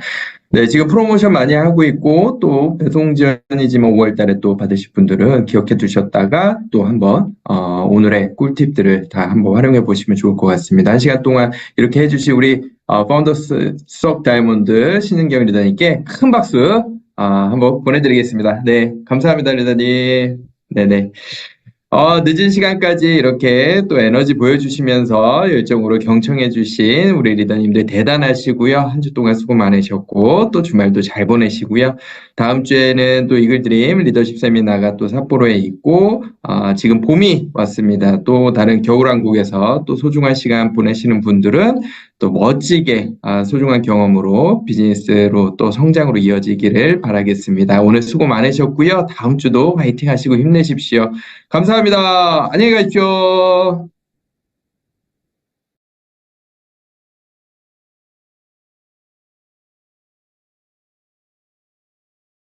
네, 지금 프로모션 많이 하고 있고, 또 배송 지원이지만 5월 달에 또 받으실 분들은 기억해 두셨다가 또 한번, 오늘의 꿀팁들을 다 한번 활용해 보시면 좋을 것 같습니다. 1시간 동안 이렇게 해주신 우리, 파운더스 수석 다이아몬드 신은경 리더님께 큰 박수, 한번 보내드리겠습니다. 네, 감사합니다, 리더님. 네네. 늦은 시간까지 이렇게 또 에너지 보여주시면서 열정으로 경청해주신 우리 리더님들 대단하시고요. 한 주 동안 수고 많으셨고, 또 주말도 잘 보내시고요. 다음 주에는 또 이글드림 리더십 세미나가 또 삿포로에 있고, 지금 봄이 왔습니다. 또 다른 겨울왕국에서 또 소중한 시간 보내시는 분들은 또 멋지게 소중한 경험으로 비즈니스로 또 성장으로 이어지기를 바라겠습니다. 오늘 수고 많으셨고요. 다음 주도 화이팅 하시고 힘내십시오. 감사합니다. 안녕히 가십시오.